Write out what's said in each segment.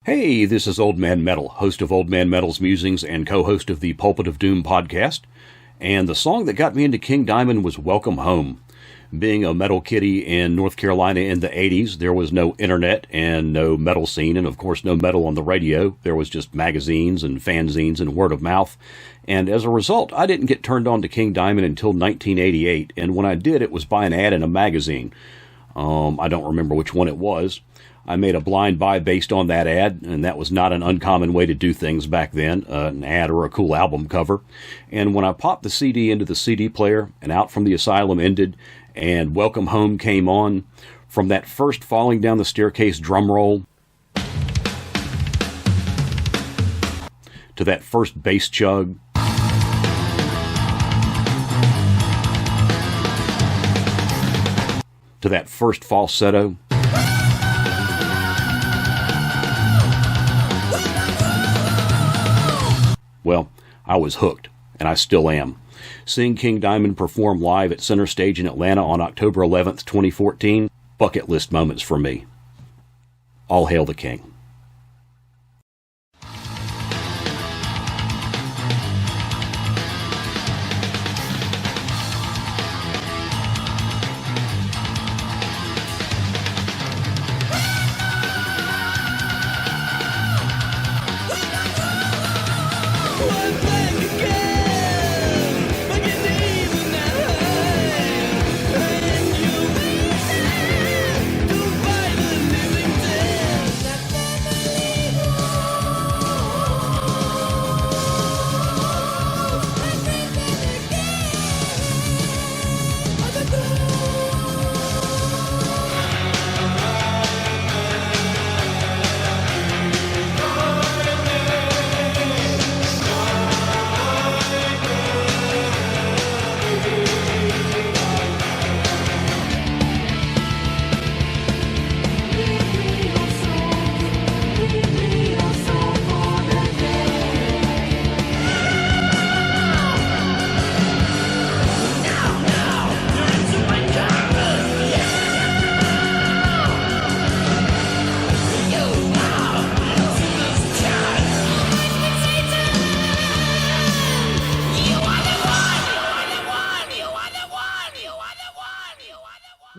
Hey, this is Old Man Metal, host of Old Man Metal's Musings and co-host of the Pulpit of Doom podcast. And the song that got me into King Diamond was Welcome Home. Being a metal kitty in North Carolina in the 80s, there was no internet and no metal scene, and of course no metal on the radio. There was just magazines and fanzines and word of mouth. And as a result, I didn't get turned on to King Diamond until 1988, and when I did, it was by an ad in a magazine. I don't remember which one it was. I made a blind buy based on that ad, and that was not an uncommon way to do things back then, an ad or a cool album cover. And when I popped the CD into the CD player and Out from the Asylum ended and Welcome Home came on, from that first falling down the staircase drum roll to that first bass chug to that first falsetto, well, I was hooked, and I still am. Seeing King Diamond perform live at Center Stage in Atlanta on October 11th, 2014, bucket list moments for me. All hail the King.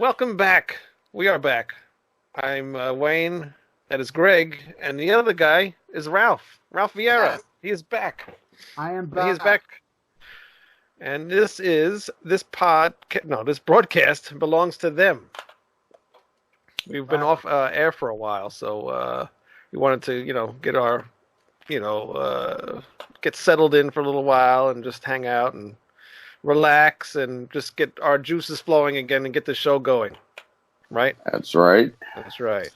Welcome back. We are back. I'm Wayne. That is Greg. And the other guy is Ralph. Ralph Viera. Yes. He is back. I am back. He is back. And this broadcast belongs to them. We've been off air for a while, so we wanted to, get our, get settled in for a little while and just hang out and relax and just get our juices flowing again and get the show going. Right? That's right. That's right.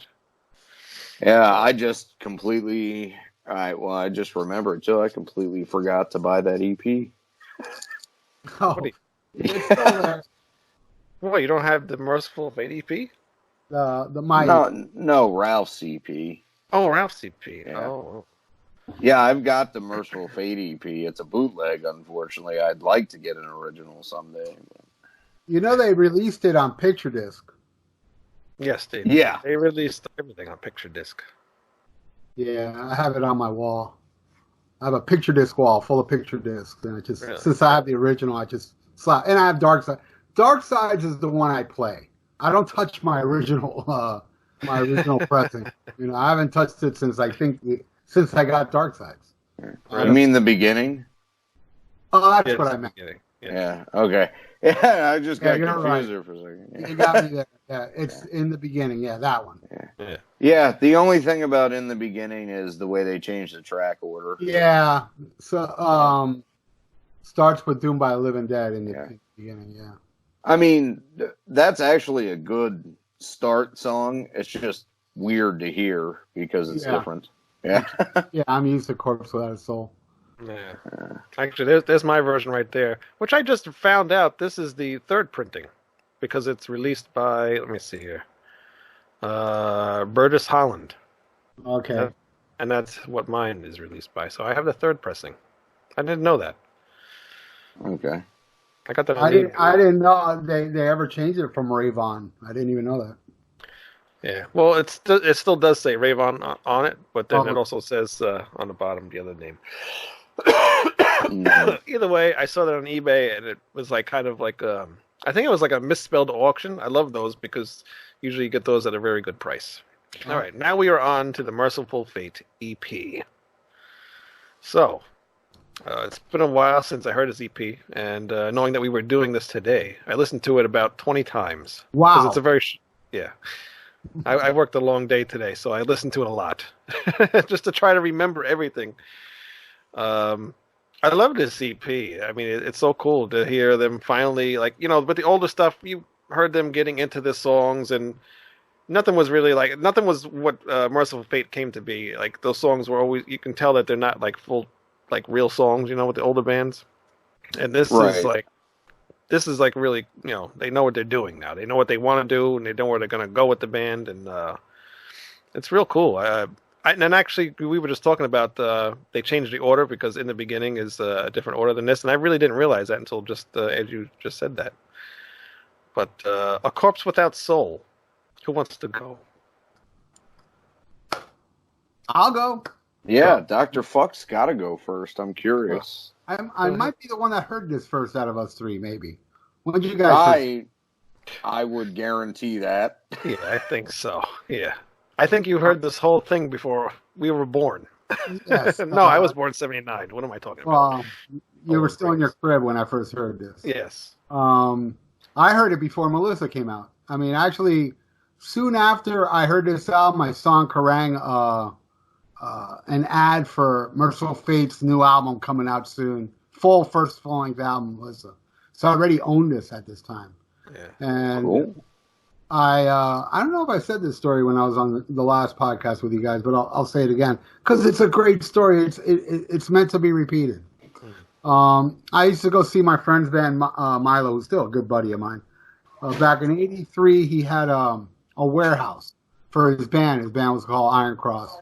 Yeah, I just completely... I just remembered, too. I completely forgot to buy that EP. Oh, it's still there. What, you don't have the Mercyful Fate EP? No, Ralph's EP. Oh, Ralph's EP. Yeah. Oh. Yeah, I've got the Mercyful Fate EP. It's a bootleg, unfortunately. I'd like to get an original someday. But... they released it on picture disc. Yes, they did. Yeah. They released everything on picture disc. Yeah, I have it on my wall. I have a picture disc wall full of picture discs, and Really? Since I have the original, I just slap. And I have Dark Side. Dark Sides is the one I play. I don't touch my original pressing. I haven't touched it since I got Dark Sides. Right. You mean the beginning? Oh, that's what I meant. Yeah. Okay. Yeah, I just got confused right. there for a second. Yeah. You got me there. Yeah, it's in the beginning. Yeah, that one. Yeah. The only thing about In the Beginning is the way they changed the track order. Yeah. So, starts with Doom by Living Dead in the beginning. Yeah. I mean, that's actually a good start song. It's just weird to hear because it's different. Yeah. Yeah, I'm used to Corpse Without a Soul. Yeah. Actually, there's my version right there, which I just found out this is the third printing because it's released by, let me see here, Burgess Holland. Okay. And that's what mine is released by. So I have the third pressing. I didn't know that. Okay. I got that. I didn't know they ever changed it from Rave On. I didn't even know that. Yeah. Well, it still does say Rave on it, but then it also says on the bottom the other name. Either way, I saw that on eBay, and it was like kind of like I think it was like a misspelled auction. I love those because usually you get those at a very good price. All right, now we are on to the Mercyful Fate EP. So, it's been a while since I heard his EP, and knowing that we were doing this today, I listened to it about 20 times. Wow. Because it's a very, I worked a long day today, so I listened to it a lot, just to try to remember everything. I love this EP. I mean, it's so cool to hear them finally, like, but the older stuff, you heard them getting into the songs, and nothing was what Mercyful Fate came to be. Like, those songs were always, you can tell that they're not like full, like real songs, with the older bands. And this is like really, they know what they're doing now. They know what they want to do, and they know where they're going to go with the band, and it's real cool. And actually, we were just talking about they changed the order because in the beginning is a different order than this, and I really didn't realize that until just as you just said that. But A Corpse Without Soul. Who wants to go? I'll go. Yeah, Dr. Fuck's got to go first. I'm curious. I might be the one that heard this first out of us three, maybe. What did you guys I would guarantee that. Yeah, I think so. Yeah. I think you heard this whole thing before we were born. Yes. No, I was born 79. What am I talking about? You were still in your crib when I first heard this. Yes. I heard it before Melissa came out. I mean, actually, soon after I heard this album, I saw Kerrang an ad for Mercyful Fate's new album coming out soon. First full-length album, Melissa. So I already owned this at this time. Yeah. And cool. I don't know if I said this story when I was on the last podcast with you guys, but I'll say it again because it's a great story. It's meant to be repeated. I used to go see my friend's band, Milo, who's still a good buddy of mine. Back in '83, he had a warehouse for his band. His band was called Iron Cross.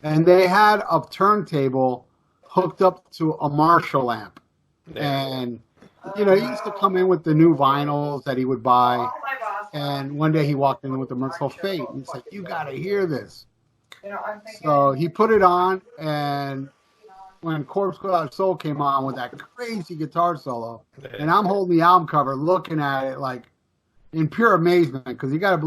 And they had a turntable hooked up to a Marshall amp. And, he used to come in with the new vinyls that he would buy. And one day he walked in with the Mercyful Fate. And he's like, you got to hear this. So he put it on, and when Corpse Without Soul came on with that crazy guitar solo, and I'm holding the album cover looking at it like in pure amazement, because you got to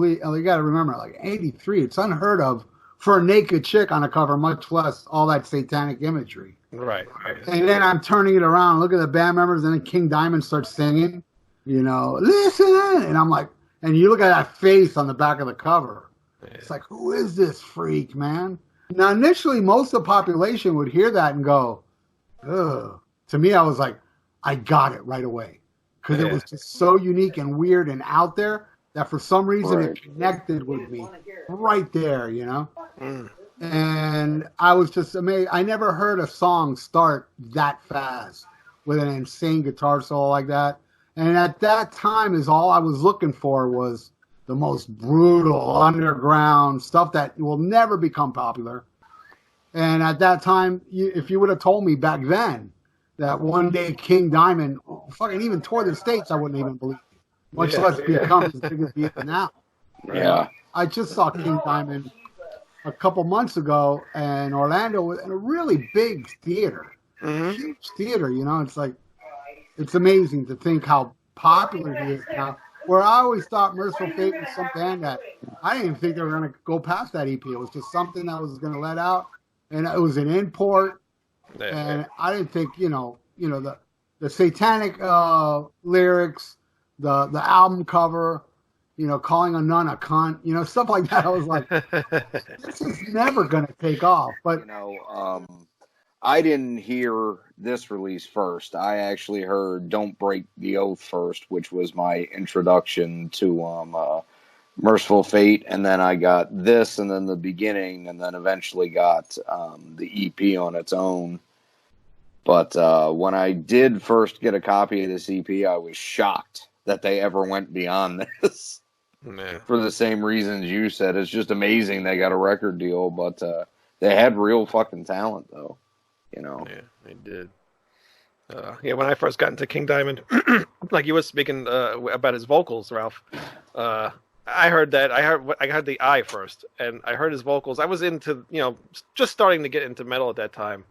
remember, like 83, it's unheard of for a naked chick on a cover, much less all that satanic imagery. Right. And then I'm turning it around, look at the band members, and then King Diamond starts singing, listen, and I'm like, and you look at that face on the back of the cover. It's like, who is this freak, man? Now, initially, most of the population would hear that and go, ugh. To me, I was like, I got it right away. Because it was just so unique and weird and out there that for some reason it connected with me right there, And I was just amazed. I never heard a song start that fast with an insane guitar solo like that. And at that time, all I was looking for was the most brutal, underground stuff that will never become popular. And at that time, if you would have told me back then that one day King Diamond fucking even toured the States, I wouldn't even believe it. Much less become as big as he is now. Yeah. I just saw King Diamond a couple months ago in Orlando in a really big theater. Huge theater, It's like, it's amazing to think how popular he is now. Where I always thought Mercyful Fate was some band that I didn't even think they were going to go past that EP. It was just something that was going to let out, and it was an import. And I didn't think, the satanic lyrics, the album cover, calling a nun a cunt, stuff like that. I was like, this is never going to take off. But I didn't hear this release first. I actually heard Don't Break the Oath first, which was my introduction to Mercyful Fate, and then I got this, and then the beginning, and then eventually got the EP on its own. But when I did first get a copy of this EP, I was shocked that they ever went beyond this. For the same reasons you said. It's just amazing they got a record deal, but they had real fucking talent, though. Yeah, they did. When I first got into King Diamond, like you were speaking about his vocals, Ralph, I heard that. I heard the I first, and I heard his vocals. I was into, just starting to get into metal at that time,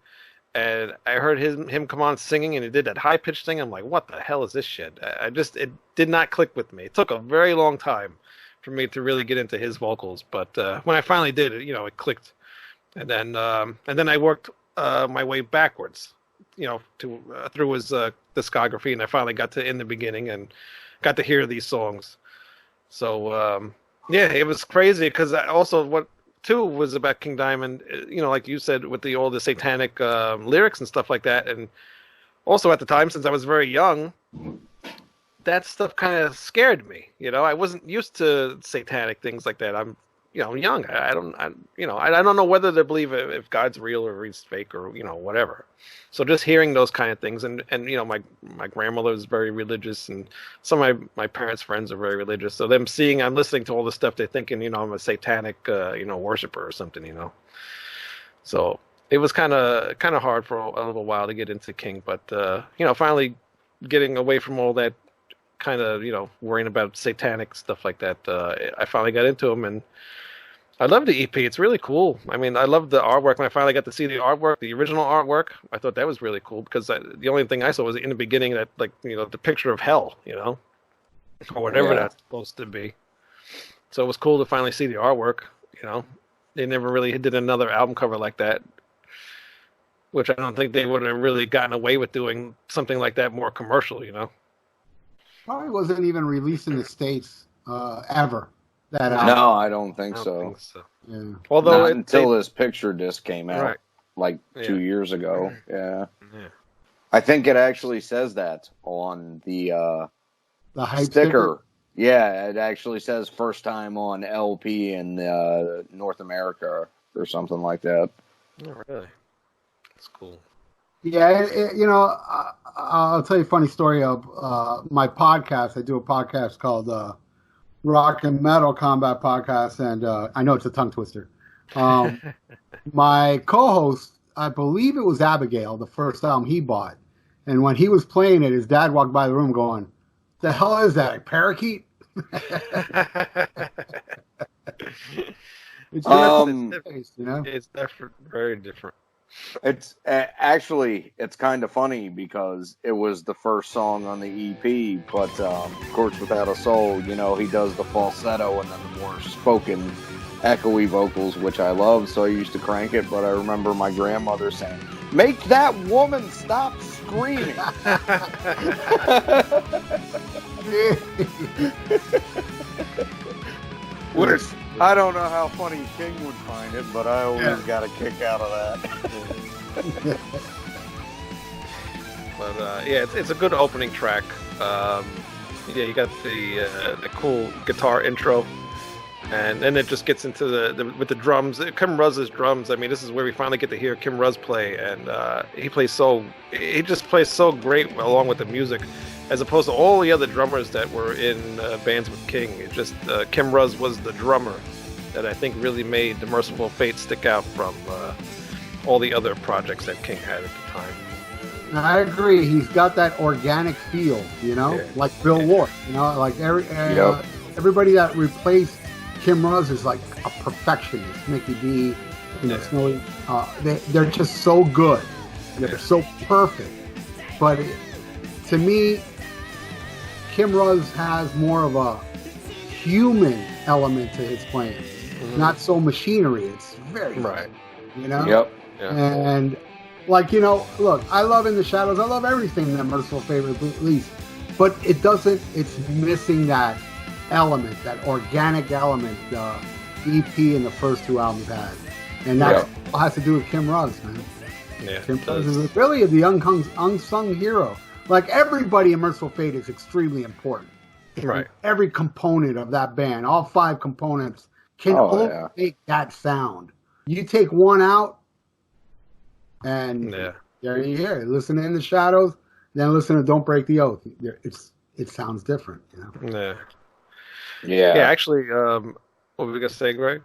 and I heard him come on singing, and he did that high pitched thing. I'm like, what the hell is this shit? It did not click with me. It took a very long time for me to really get into his vocals, but when I finally did, it clicked, and then I worked my way backwards, to through his discography, and I finally got to In the Beginning and got to hear these songs. So yeah, it was crazy because also what too was about King Diamond, like you said, with all the satanic lyrics and stuff like that, and also at the time, since I was very young, that stuff kind of scared me. I wasn't used to satanic things like that. I'm young. I don't know whether to believe if God's real or he's fake or whatever. So just hearing those kind of things, and my grandmother was very religious, and some of my parents' friends are very religious. So I'm listening to all this stuff, they're thinking I'm a satanic worshiper or something. So it was kind of hard for a little while to get into King, but finally getting away from all that kind of worrying about satanic stuff like that, I finally got into him, and I love the EP. It's really cool. I mean, I love the artwork. When I finally got to see the artwork, the original artwork, I thought that was really cool because the only thing I saw was In the Beginning, that the picture of hell, or whatever that's supposed to be. So it was cool to finally see the artwork. They never really did another album cover like that, which I don't think they would have really gotten away with doing something like that more commercial. Probably wasn't even released in the States ever. That album. No, I don't think I so. don't think so. Yeah. Although Not until this picture disc came out, Right. like 2 years ago. Yeah. Yeah. I think it actually says that on the hype sticker. Yeah, it actually says first time on LP in North America or something like that. Oh, really? That's cool. Yeah, I'll tell you a funny story of my podcast. I do a podcast called Rock and Metal Combat Podcast, and I know it's a tongue twister. My co-host, I believe it was Abigail, the first album he bought, and when he was playing it, his dad walked by the room going, "The hell is that, a parakeet?" It's It's different, very different. It's actually, it's kind of funny because it was the first song on the EP, but of course, Without a Soul, he does the falsetto and then the more spoken, echoey vocals, which I love, so I used to crank it, but I remember my grandmother saying, "Make that woman stop screaming." Which, I don't know how funny King would find it, but I always got a kick out of that. But it's a good opening track. You got the cool guitar intro, and then it just gets into with the drums. Kim Ruzz's drums. I mean, this is where we finally get to hear Kim Ruzz play, and he just plays so great along with the music, as opposed to all the other drummers that were in bands with King. It just Kim Ruzz was the drummer that I think really made the Mercyful Fate stick out from all the other projects that King had at the time. I agree. He's got that organic feel, like Bill Ward. Like everybody that replaced Kim Ruzz is like a perfectionist. Mickey D, Snowy. They're just so good. They're so perfect. But to me, Kim Ruzz has more of a human element to his playing, not so machinery. It's very right. Yep. Yeah. And look, I love In the Shadows. I love everything that Mercyful Fate released, but it's missing that element, that organic element the EP and the first two albums had. And that has to do with Kim Ruzz, man. Yeah, Kim Ruzz is really the unsung hero. Like, everybody in Mercyful Fate is extremely important. Right. Every component of that band, all 5 components, can only make that sound. You take one out, and there you hear it. Listen to In the Shadows, then listen to Don't Break the Oath. It sounds different, Yeah. Yeah. Yeah, actually, what were we going to say, Greg?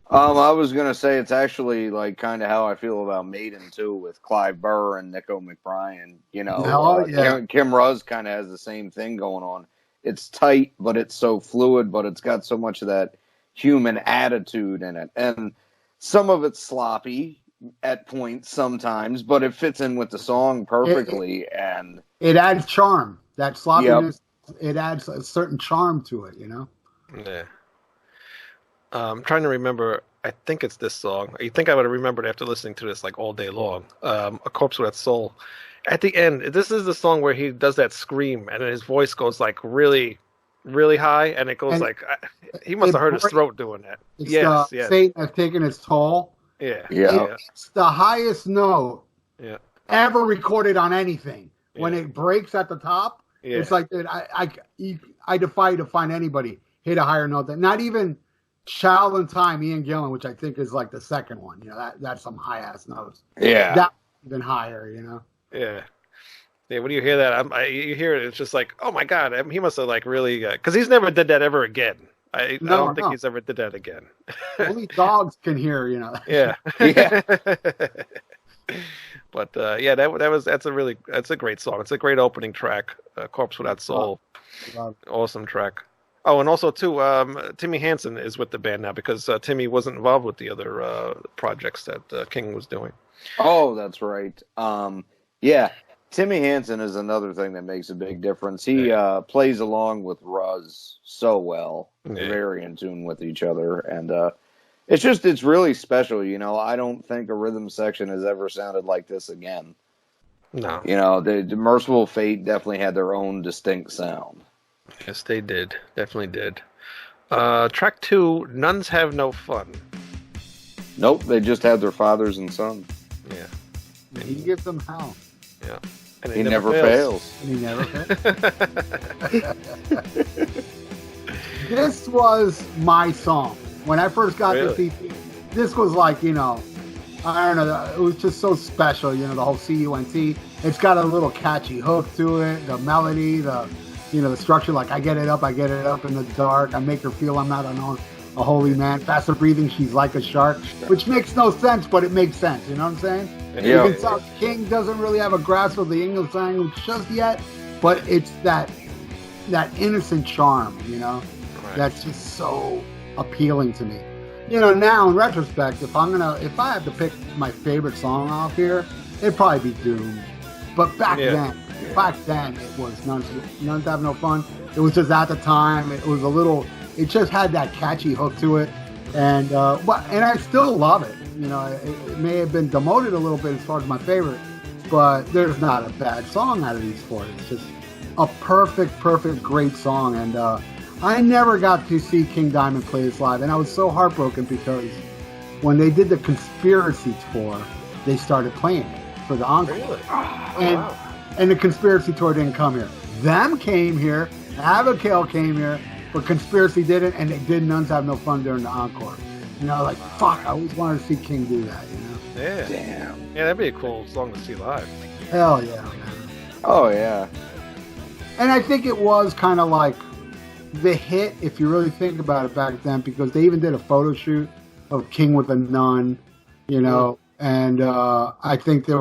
I was going to say it's actually like kind of how I feel about Maiden, too, with Clive Burr and Nico McBride. Kim Kim Ruzz kind of has the same thing going on. it's tight, but it's so fluid, but it's got so much of that human attitude in it. And some of it's sloppy at points sometimes, but it fits in with the song perfectly. And it adds charm. That sloppiness, it adds a certain charm to it, you know? Yeah. I'm trying to remember. I think it's this song. You think I would have remembered after listening to this like all day long. A Corpse Without Soul. At the end, this is the song where he does that scream, and his voice goes like really, really high, and it goes like he must have hurt his throat doing that. Yes. Satan has taken its toll. Yeah. It's the highest note ever recorded on anything. Yeah. When it breaks at the top, it's like I defy you to find anybody hit a higher note than not even Child in Time, Ian Gillan, which I think is like the second one. You know, that's some high ass notes. Yeah, that's even higher. You know. Yeah. Yeah. When you hear that, you hear it. It's just like, oh my god, he must have like really because he's never did that ever again. I don't think he's ever did that again. Only dogs can hear. You know. Yeah. Yeah. But that's a great song. It's a great opening track. Corpse Without Soul. Awesome track. Oh, and also too, Timmy Hansen is with the band now because Timmy wasn't involved with the other projects that King was doing. Oh, that's right. Yeah, Timmy Hansen is another thing that makes a big difference. He plays along with Ruz so well. They're very in tune with each other, and it's really special. You know, I don't think a rhythm section has ever sounded like this again. No. You know, the Mercyful Fate definitely had their own distinct sound. Yes, they did. Definitely did. Track 2, Nuns Have No Fun. Nope, they just had their fathers and sons. Yeah. And he gives them hell. Yeah. And he never fails. And he never fails. This was my song. When I first got this EP, this was like, you know, I don't know, it was just so special, you know, the whole CUNT. It's got a little catchy hook to it, the melody, the structure, like I get it up in the dark, I make her feel I'm not a holy man, faster breathing, she's like a shark, which makes no sense, but it makes sense, you know what I'm saying? Yeah. You can tell King doesn't really have a grasp of the English language just yet, but it's that innocent charm, you know, that's just so appealing to me. You know, now in retrospect, if I have to pick my favorite song off here, it'd probably be Doom. But back then it was Nuns Have No Fun. It was just at the time, it just had that catchy hook to it. And I still love it. You know, it may have been demoted a little bit as far as my favorite, but there's not a bad song out of these four. It's just a perfect, great song. And I never got to see King Diamond play this live, and I was so heartbroken because when they did the Conspiracy tour, they started playing it for the encore. Really? And the Conspiracy tour didn't come here. Them came here, Abigail came here, but Conspiracy didn't, and they did Nuns Have No Fun during the encore. You know, like, fuck, I always wanted to see King do that, you know? Yeah. Damn. Yeah, that'd be a cool song to see live. Hell yeah, man. Oh, yeah. And I think it was kind of like the hit, if you really think about it back then, because they even did a photo shoot of King with a nun, you know, and I think they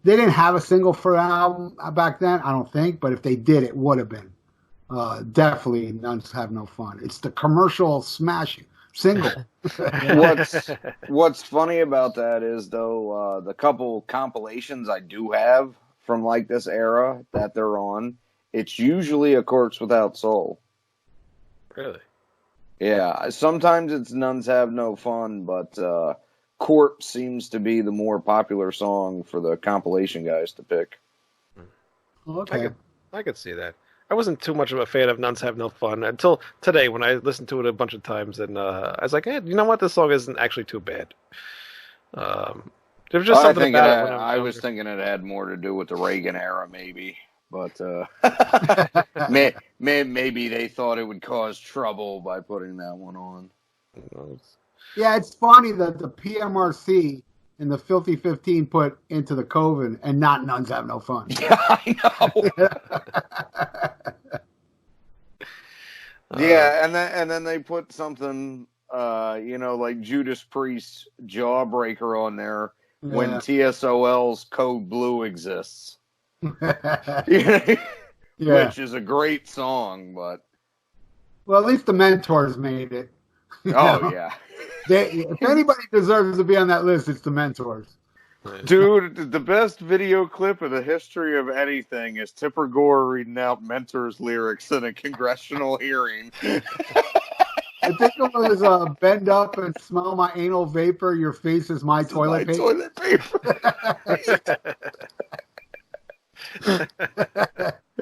didn't have a single for an album back then, I don't think, but if they did, it would have been definitely Nuns Have No Fun. It's the commercial smash single. What's funny about that is, though, the couple compilations I do have from like this era that they're on, it's usually A Corpse Without Soul. Really? Yeah, sometimes it's Nuns Have No Fun, but Corpse seems to be the more popular song for the compilation guys to pick. Okay. I could see that. I wasn't too much of a fan of Nuns Have No Fun until today when I listened to it a bunch of times, and I was like, hey, you know what? This song isn't actually too bad. There was just something about it. I was thinking it had more to do with the Reagan era, maybe. But maybe they thought it would cause trouble by putting that one on. Yeah, it's funny that the PMRC and the Filthy 15 put Into the Coven and not Nuns Have No Fun. Yeah, I know. Yeah, and then they put something, like Judas Priest's Jawbreaker on there when TSOL's Code Blue exists. Yeah. which is a great song, but Well, at least the Mentors made it. You oh know? yeah. If anybody deserves to be on that list, it's the Mentors. Dude, the best video clip in the history of anything is Tipper Gore reading out Mentor's lyrics in a congressional hearing. I think it was bend up and smell my anal vapor. Your face is my toilet paper. Toilet paper.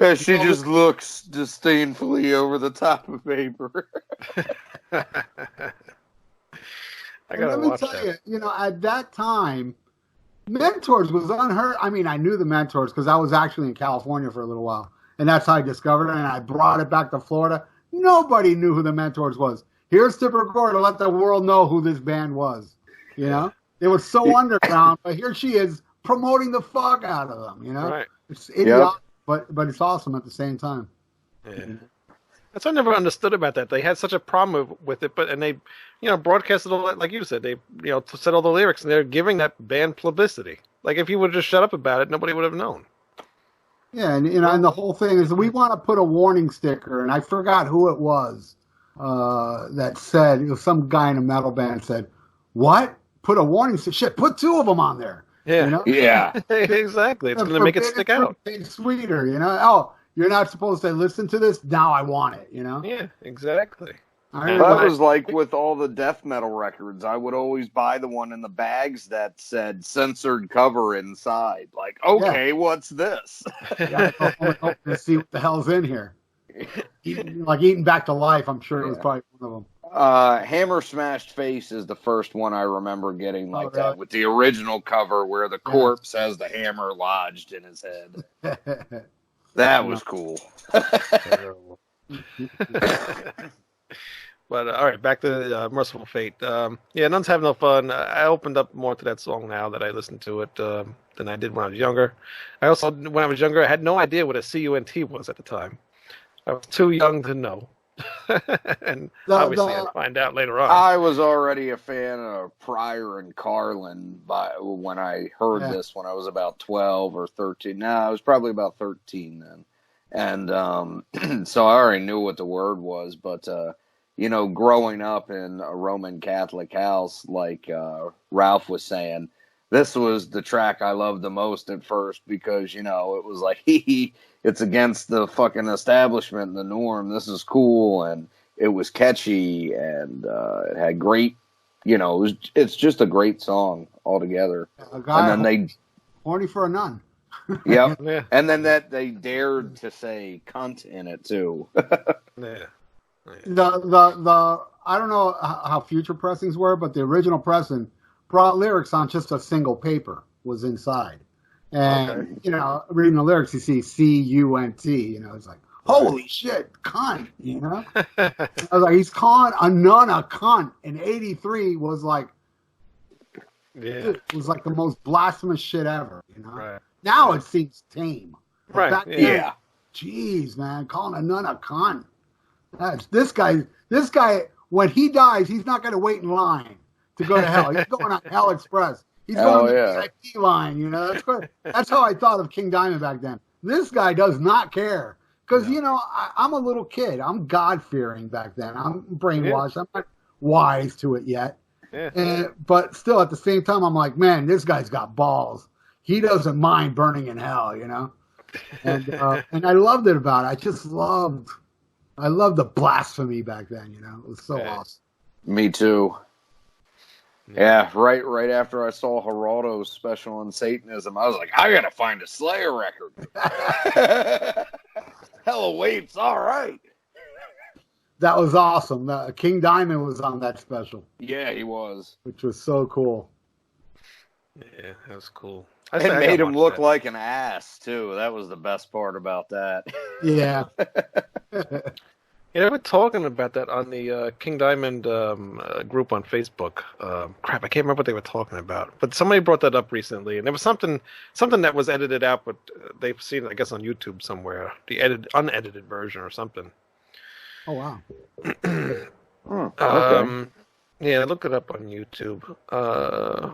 Yeah, she just looks disdainfully over the top of paper. I gotta watch that. You, at that time, Mentors was unheard. I mean, I knew the Mentors because I was actually in California for a little while, and that's how I discovered it. And I brought it back to Florida. Nobody knew who the Mentors was. Here's Tipper Gore to let the world know who this band was. It was so underground, but here she is promoting the fuck out of them. Right. It's idiotic, but it's awesome at the same time. Yeah. That's what I never understood about that. They had such a problem with it, and they, broadcasted all that, like you said. They, said all the lyrics, and they're giving that band publicity. Like if you would just shut up about it, nobody would have known. Yeah, and the whole thing is we want to put a warning sticker, and I forgot who it was that said, some guy in a metal band said, "What? Put a warning sticker? Shit, put 2 of them on there." Yeah, yeah, exactly. It's going to make it stick out. It's sweeter, Oh, you're not supposed to listen to this. Now I want it. Yeah, exactly. That was like with all the death metal records. I would always buy the one in the bags that said censored cover inside. Like, okay, what's this? To see what the hell's in here. Eating Back to Life, I'm sure it was probably one of them. Hammer Smashed Face is the first one I remember getting like really? that, with the original cover where the corpse has the hammer lodged in his head. That was cool. But all right, back to Mercyful Fate. Nuns Have No Fun. I opened up more to that song now that I listened to it than I did when I was younger. I also, when I was younger, I had no idea what a CUNT was at the time. I was too young to know. And obviously I'd find out later on. I was already a fan of Pryor and Carlin when I heard this when I was about 12 or 13. No, I was probably about 13 then. And so I already knew what the word was, but growing up in a Roman Catholic house, like Ralph was saying, this was the track I loved the most at first because, it was like, it's against the fucking establishment and the norm. This is cool. And it was catchy and it had great, it's just a great song altogether. A guy and then horny for a nun. Yep. Yeah. And then that they dared to say cunt in it too. Yeah. The I don't know how future pressings were, but the original pressing brought lyrics on just a single paper was inside. And, reading the lyrics, you see CUNT, it's like, holy shit, cunt, I was like, he's calling a nun a cunt. And 83 was like, it was like the most blasphemous shit ever, Right. Now it seems tame. Right. Back then, geez, man, calling a nun a cunt. This guy, when he dies, he's not going to wait in line to go to hell. He's going on Hell Express. He's going on the VIP line, That's how I thought of King Diamond back then. This guy does not care. Because, I'm a little kid. I'm God-fearing back then. I'm brainwashed. I'm not wise to it yet. Yeah. But still, at the same time, I'm like, man, this guy's got balls. He doesn't mind burning in hell, And I loved it about it. I loved the blasphemy back then, It was so awesome. Me too. Yeah, right after I saw Geraldo's special on Satanism, I was like, I gotta find a Slayer record. Hell awaits, all right. That was awesome. King Diamond was on that special. Yeah, he was. Which was so cool. Yeah, that was cool. It made him look like an ass, too. That was the best part about that. Yeah. We're talking about that on the King Diamond group on Facebook. Crap, I can't remember what they were talking about. But somebody brought that up recently, and there was something that was edited out, but they've seen it, I guess, on YouTube somewhere. The unedited version or something. Oh, wow. Okay. Yeah, look it up on YouTube.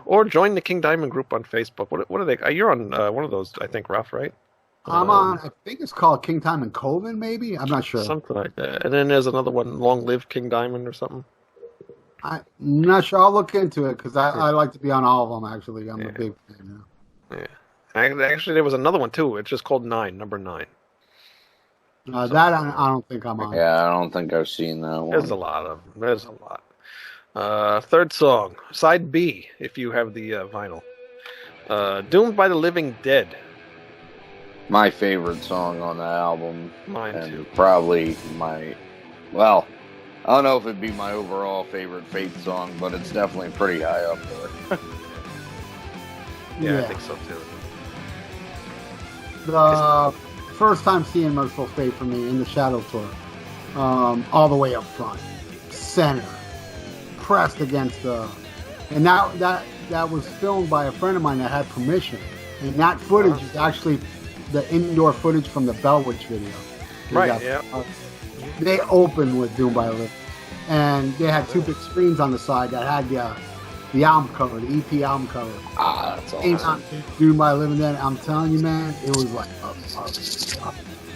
Or join the King Diamond group on Facebook. What are they? You're on one of those, I think, Ralph, right? I'm on. I think it's called King Diamond Coven. Maybe I'm not sure. Something like that. And then there's another one, Long Live King Diamond or something. I'm not sure. I'll look into it because I like to be on all of them. Actually, I'm a big fan. Yeah. Actually, there was another one too. It's just called number 9. That I don't think I'm on. Yeah, I don't think I've seen that one. There's a lot of them. There's a lot. Third song, side B, if you have the vinyl. Doomed by the Living Dead. My favorite song on the album. Mine and too. Probably well, I don't know if it'd be my overall favorite Fate song, but it's definitely pretty high up there. Yeah, I think so too. The first time seeing Mercyful Fate for me in the Shadow Tour, all the way up front, center, pressed against and that was filmed by a friend of mine that had permission, and that footage is actually the indoor footage from the Bell Witch video. Right, yeah. They opened with Doom by a Living, and they had 2 big screens on the side that had the album cover, the EP album cover. That's awesome. Doom by a Living Dead. I'm telling you, man, it was like a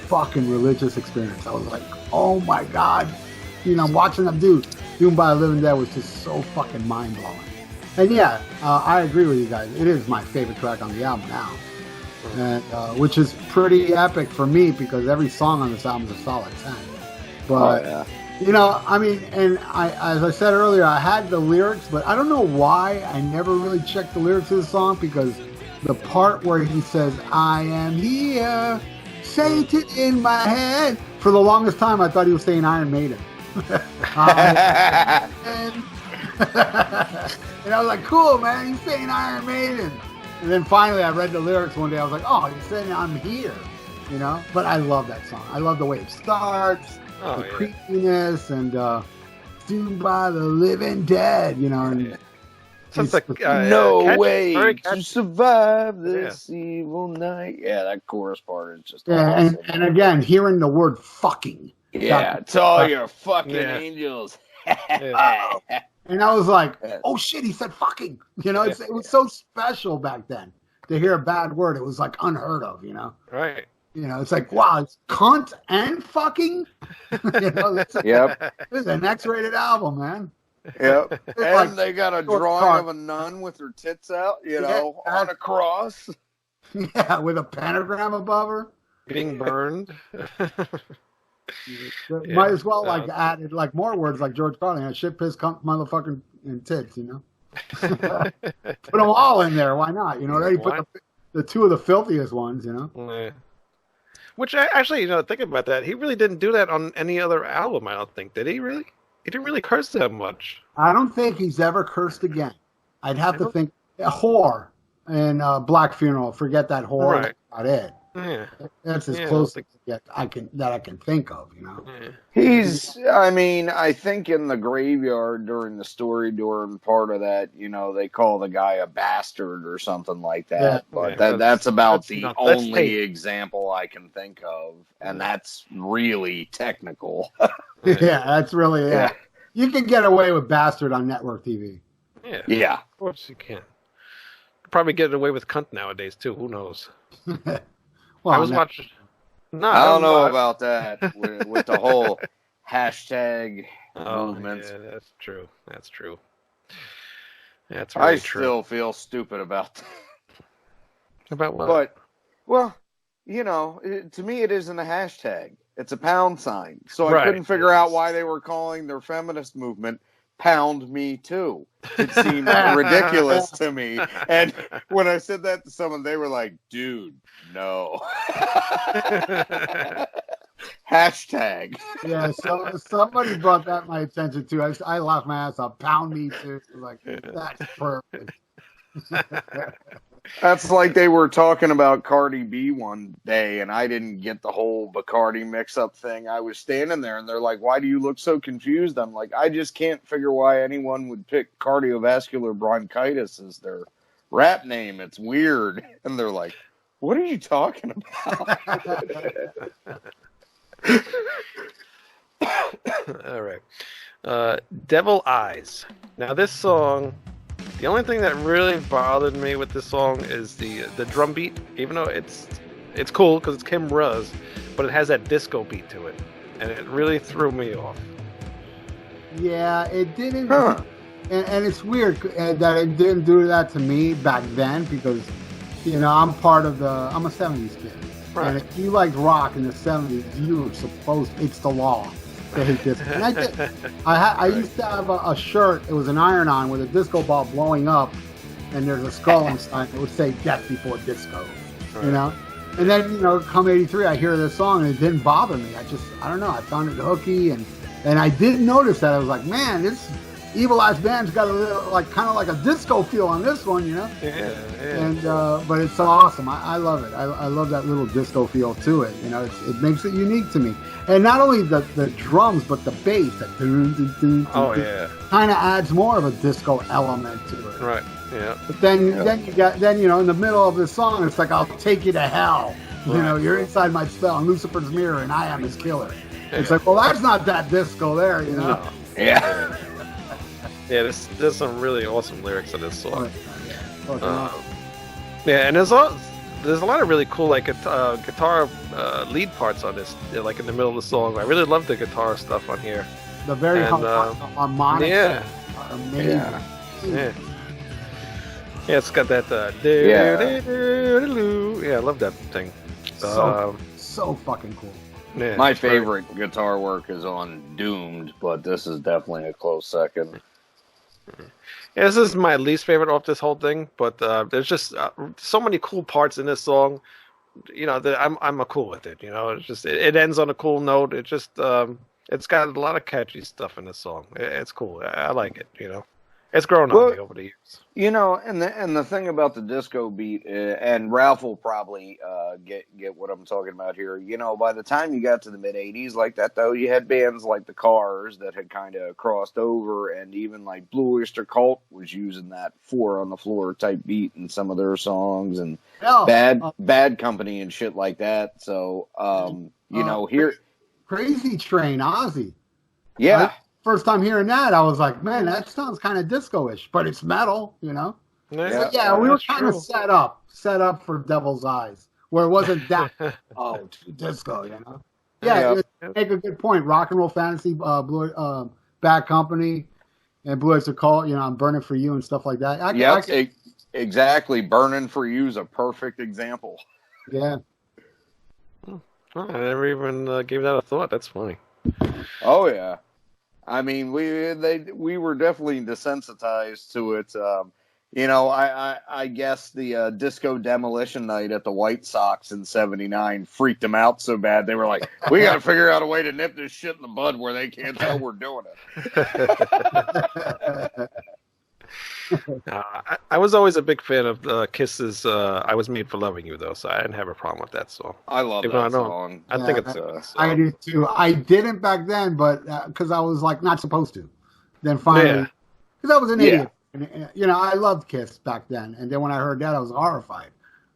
fucking religious experience. I was like, oh my god, watching them do Doom by a Living Dead was just so fucking mind blowing. And yeah, I agree with you guys. It is my favorite track on the album now, and which is pretty epic for me because every song on this album is a solid 10. But I mean, and as I said earlier, I had the lyrics, but I don't know why I never really checked the lyrics of the song because the part where he says, "I am here, Satan in my head," for the longest time I thought he was saying Iron Maiden. And I was like, cool, man, he's saying Iron Maiden. And then finally I read the lyrics one day. I was like, oh, he's saying I'm here, But I love that song. I love the way it starts, the creepiness, and Doomed by the Living Dead, And Sounds like no way to survive this evil night. Yeah, that chorus part is just awesome. And again, hearing the word fucking. Yeah, it's all your fucking angels. And I was like, oh shit, he said fucking. It was so special back then to hear a bad word. It was like unheard of, Right. It's like, wow, it's cunt and fucking. Yep. This is an X-rated album, man. Yep. And like, they got a drawing of a nun with her tits out, on a cross. Yeah, with a pentagram above her. Being burned. Might as well added more words like George Carlin. Shit, piss, cunt, motherfucking, and tits. Put them all in there. Why not? They already put the 2 of the filthiest ones. Yeah. Which actually, thinking about that, he really didn't do that on any other album. I don't think. Did he really? He didn't really curse that much. I don't think he's ever cursed again. I'd have to think whore and Black Funeral. Forget that whore. Right. That's about it. Yeah. That's as close as I can think of, Yeah. He's, I think in the graveyard during the story, during part of that, they call the guy a bastard or something like that. Yeah. But that's about the only example I can think of. And that's really technical. Yeah, that's really it. You can get away with bastard on network TV. Yeah. Yeah. Of course you can. Probably get away with cunt nowadays, too. Who knows? Well, I was watching. No, I don't know about that with the whole hashtag movement. Yeah, that's true. That's true. That's really true. I still feel stupid about that. About what? But, well, to me it isn't a hashtag. It's a pound sign. So I couldn't figure out why they were calling their feminist movement Pound Me Too. It seemed ridiculous to me. And when I said that to someone, they were like, dude, no. Hashtag. Yeah, so somebody brought that my attention too. I laughed my ass off. Pound Me Too. Like, that's perfect. That's like they were talking about Cardi B one day, and I didn't get the whole Bacardi mix-up thing. I was standing there, and they're like, why do you look so confused? I'm like, I just can't figure why anyone would pick cardiovascular bronchitis as their rap name. It's weird. And they're like, what are you talking about? All right. Devil Eyes. Now, this song... The only thing that really bothered me with this song is the drum beat. Even though it's It's cool because it's Kim Ruz, but it has that disco beat to it, and it really threw me off. Yeah, it didn't. Huh. And it's weird that it didn't do that to me back then because, I'm I'm a 70s kid. Right. And if you liked rock in the 70s, you were supposed, it's the law to hate disco. And I did. I used to have a shirt, it was an iron-on with a disco ball blowing up, and there's a skull inside that would say death before disco, Right. And then, come 83, I hear this song and it didn't bother me. I don't know, I found it hooky and I didn't notice that. I was like, man, this Evil Eyes band's got a little, kind of like a disco feel on this one, Yeah. And but it's awesome. I love it. I love that little disco feel to it. It makes it unique to me. And not only the drums, but the bass. That kind of adds more of a disco element to it. Right. Yeah. But then you got in the middle of this song, it's like I'll take you to hell. Right. You're inside my spell, and Lucifer's mirror, and I am his killer. It's like, well, that's not that disco there, No. Yeah. Yeah, there's some really awesome lyrics in this song. Oh, Yeah, and there's a lot of really cool guitar lead parts on this, like in the middle of the song. I really love the guitar stuff on here. the very harmonic. Yeah. Are amazing. Yeah. Yeah, it's got that. Yeah, I love that thing. So fucking cool. Yeah, My favorite guitar work is on Doomed, but this is definitely a close second. Yeah, this is my least favorite off this whole thing, but there's just so many cool parts in this song. That I'm cool with it. It's just it ends on a cool note. It just it's got a lot of catchy stuff in this song. It's cool. I like it. It's grown on me over the years. And the thing about the disco beat, and Ralph will probably get what I'm talking about here. By the time you got to the mid '80s like that, though, you had bands like the Cars that had kind of crossed over, and even like Blue Oyster Cult was using that 4 on the floor type beat in some of their songs, and Bad Company and shit like that. So here, Crazy Train, Ozzy. yeah. Right? First time hearing that, I was like, man, that sounds kind of disco-ish, but it's metal, Yeah, we were kind of set up for Devil's Eyes, where it wasn't that too disco, Yeah, you make a good point. Rock and Roll Fantasy, Bad Company, and Blue Oyster Cult. I'm Burning for You and stuff like that. Exactly. Burning for You is a perfect example. Yeah. I never even gave that a thought. That's funny. Oh yeah. I mean, we were definitely desensitized to it. I guess the disco demolition night at the White Sox in '79 freaked them out so bad they were like, "We got to figure out a way to nip this shit in the bud where they can't tell we're doing it." I was always a big fan of Kiss's "I Was Made for Loving You," though, so I didn't have a problem with that song. I love that song. I think it's a good song. I do too. I didn't back then, but because I was not supposed to. Then finally, because I was an idiot. And, I loved Kiss back then, and then when I heard that, I was horrified.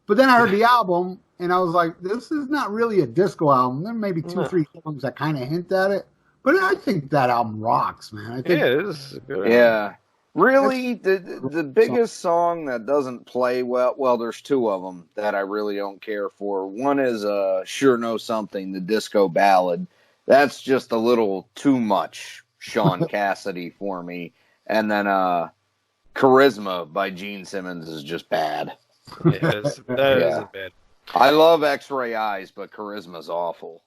But then I heard the album, and I was like, "This is not really a disco album." There may be 2-3 songs that kind of hint at it, but I think that album rocks, man. I think it is good. Yeah. Really, the biggest song that doesn't play well, there's 2 of them that I really don't care for. One is Sure Know Something, the disco ballad. That's just a little too much Sean Cassidy for me. And then Charisma by Gene Simmons is just bad. That is bad. I love X-Ray Eyes, but Charisma's awful.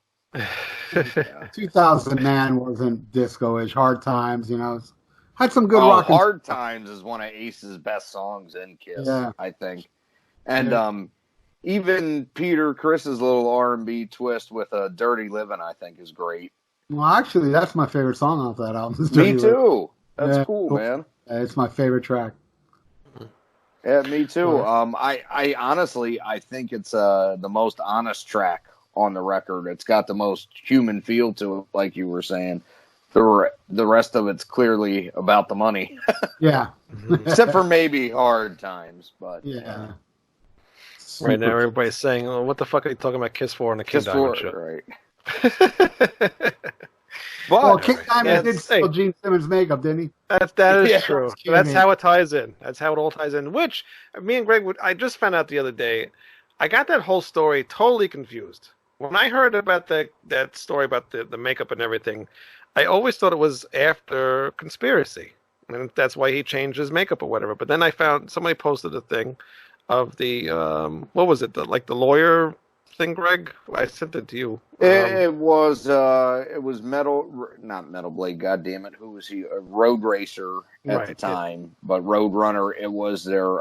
2000 Man wasn't disco-ish. Hard Times, had some good rock. Hard Times is one of Ace's best songs in Kiss, I think. And even Peter Chris's little R&B twist with Dirty Livin', I think, is great. Well, actually, that's my favorite song off that album. Me too. That's cool, man. It's my favorite track. Yeah, me too. I honestly, I think it's the most honest track on the record. It's got the most human feel to it, like you were saying. The rest of it's clearly about the money. Yeah. Except for maybe Hard Times, but yeah. Right now, everybody's saying, "Oh, what the fuck are you talking about Kiss for on the King Diamond show?" Right. Well, King Diamond did steal Gene Simmons' makeup, didn't he? That is true. That's how it ties in. That's how it all ties in. Which me and Greg I just found out the other day. I got that whole story totally confused. When I heard about that story about the makeup and everything, I always thought it was after Conspiracy, and that's why he changed his makeup or whatever. But then I found somebody posted a thing of the what was it? The lawyer thing, Greg? I sent it to you. It was not Metal Blade. God damn it! Who was he? A Road Racer at the time, but Road Runner. It was their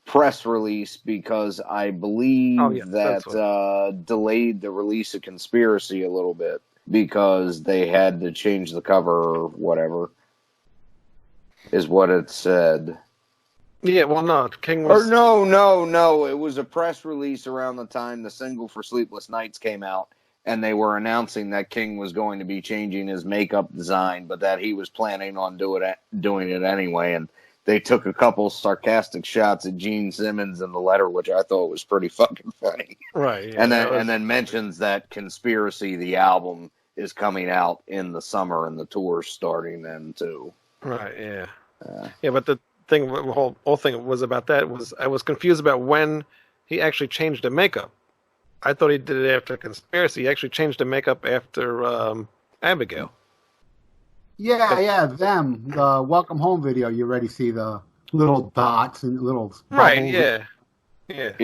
press release because I believe that delayed the release of Conspiracy a little bit because they had to change the cover or whatever, is what it said. Yeah, well, no, King was... Or no. It was a press release around the time the single for Sleepless Nights came out, and they were announcing that King was going to be changing his makeup design, but that he was planning on doing it anyway, and they took a couple sarcastic shots at Gene Simmons in the letter, which I thought was pretty fucking funny. Right. Yeah, and then mentions that Conspiracy, the album, is coming out in the summer and the tour's starting then too. Right. Yeah. Yeah, but the whole thing was about that was I was confused about when he actually changed the makeup. I thought he did it after Conspiracy. He actually changed the makeup after Abigail. Yeah, them. The Welcome Home video, you already see the little dots and little... Right, yeah. It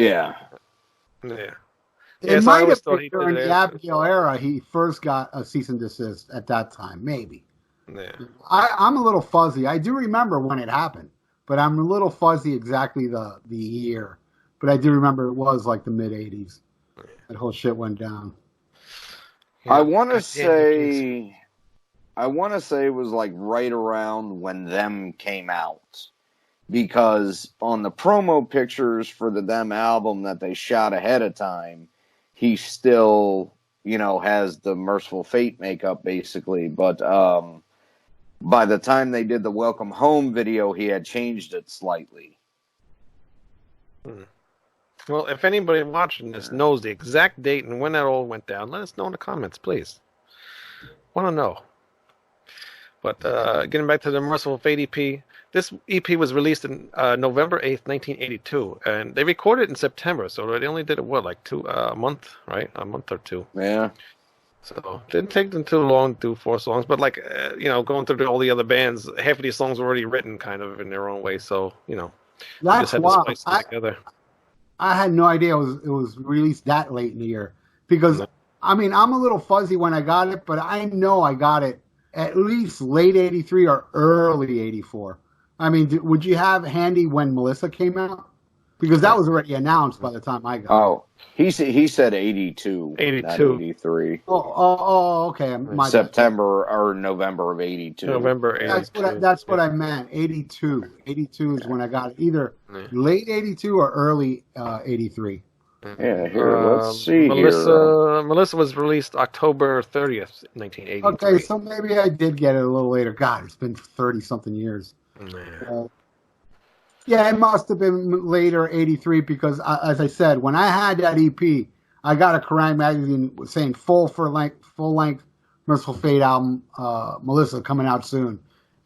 might have been during the Abigail era he first got a cease and desist at that time, maybe. Yeah. I'm a little fuzzy. I do remember when it happened, but I'm a little fuzzy exactly the year. But I do remember it was like the mid-'80s. That whole shit went down. Yeah. I want to say it was like right around when Them came out. Because on the promo pictures for the Them album that they shot ahead of time, he still, has the Mercyful Fate makeup basically. But by the time they did the Welcome Home video, he had changed it slightly. Well, if anybody watching this knows the exact date and when that all went down, let us know in the comments, please. Want to know. But getting back to the Mercyful Fate EP, this EP was released in November 8th, 1982, and they recorded it in September, so they only did it, a month, right? A month or two. Yeah. So it didn't take them too long to do 4 songs, but going through all the other bands, half of these songs were already written kind of in their own way, so, That's just had why to spice them together. I had no idea it was released that late in the year. Because, I'm a little fuzzy when I got it, but I know I got it at least late 83 or early 84. Would you have handy when Melissa came out? Because that was already announced by the time I got it. Oh, he said 82. 82. Not 83. Oh, okay. September or November of 82. November 82. That's what I meant. 82. 82 is when I got it. Either late 82 or early 83. Yeah, here, let's see Melissa was released October 30th, 1983. Okay, so maybe I did get it a little later. God, it's been 30-something years. Yeah, it must have been later, 83, because, as I said, when I had that EP, I got a Kerrang! Magazine saying full-length Mercyful Fate album, Melissa, coming out soon.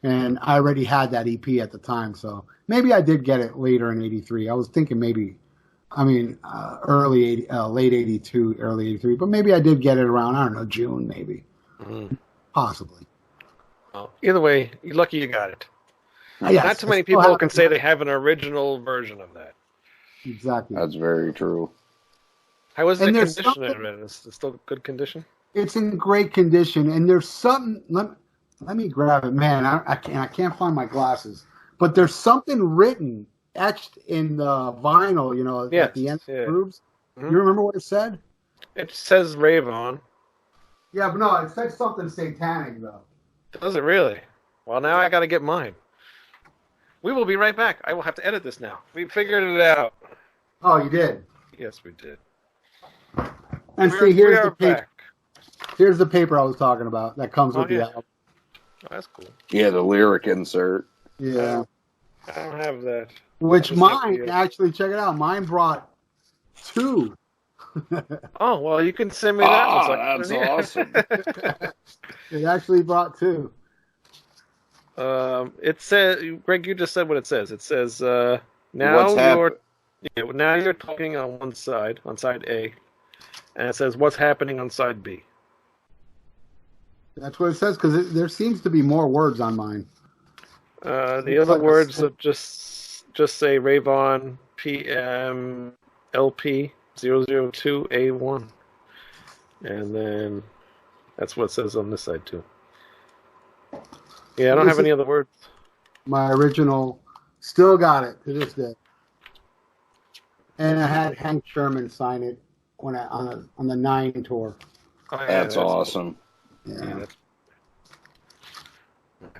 And I already had that EP at the time, so maybe I did get it later in 83. I was thinking maybe, late 82, early 83, but maybe I did get it around, I don't know, June, maybe. Possibly. Well, either way, you're lucky you got it. Yes, not too many people can say they have an original version of that. Exactly. That's very true. How is the condition of it? Is it still good condition? It's in great condition, and there's something. Let me grab it, man. I can't find my glasses, but there's something written, etched in the vinyl. At the end of the grooves. You remember what it said? It says "Rave On." Yeah, but no, it said something satanic though. Does it really? Well, now I got to get mine. We will be right back. I will have to edit this now. We figured it out. Oh, you did? Yes, we did. And see, here's the paper. Here's the paper I was talking about that comes with the album. Oh, that's cool. Yeah, the lyric insert. Yeah. I don't have that. Which mine, actually, check it out. Mine brought 2. Oh, well, you can send me that. Oh, that's awesome. It actually brought 2. It says, Greg, you just said what it says. It says, now Yeah, well, now you're talking on one side, on side A, and it says what's happening on side B. That's what it says because there seems to be more words on mine. The other words just say Rayvon PM LP 002A1, and then that's what it says on this side too. Yeah, I don't have any other words. My original, still got it to this day. And I had Hank Sherman sign it on the 9 tour. Oh, yeah, That's awesome. Yeah.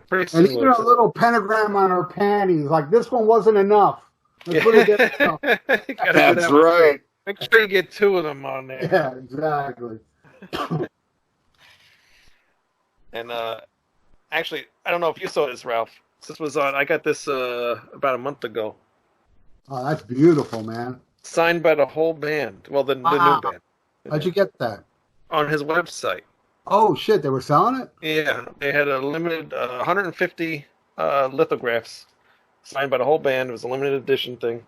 Pretty and even a little pentagram on her panties. Like, this one wasn't enough. Let's put it down. That's right. Make sure you get 2 of them on there. Yeah, exactly. And actually, I don't know if you saw this, Ralph. This was on. I got this about a month ago. Oh, that's beautiful, man. Signed by the whole band. Well, the new band. How'd you get that? On his website. Oh, shit, they were selling it? Yeah, they had a limited 150 lithographs signed by the whole band. It was a limited edition thing.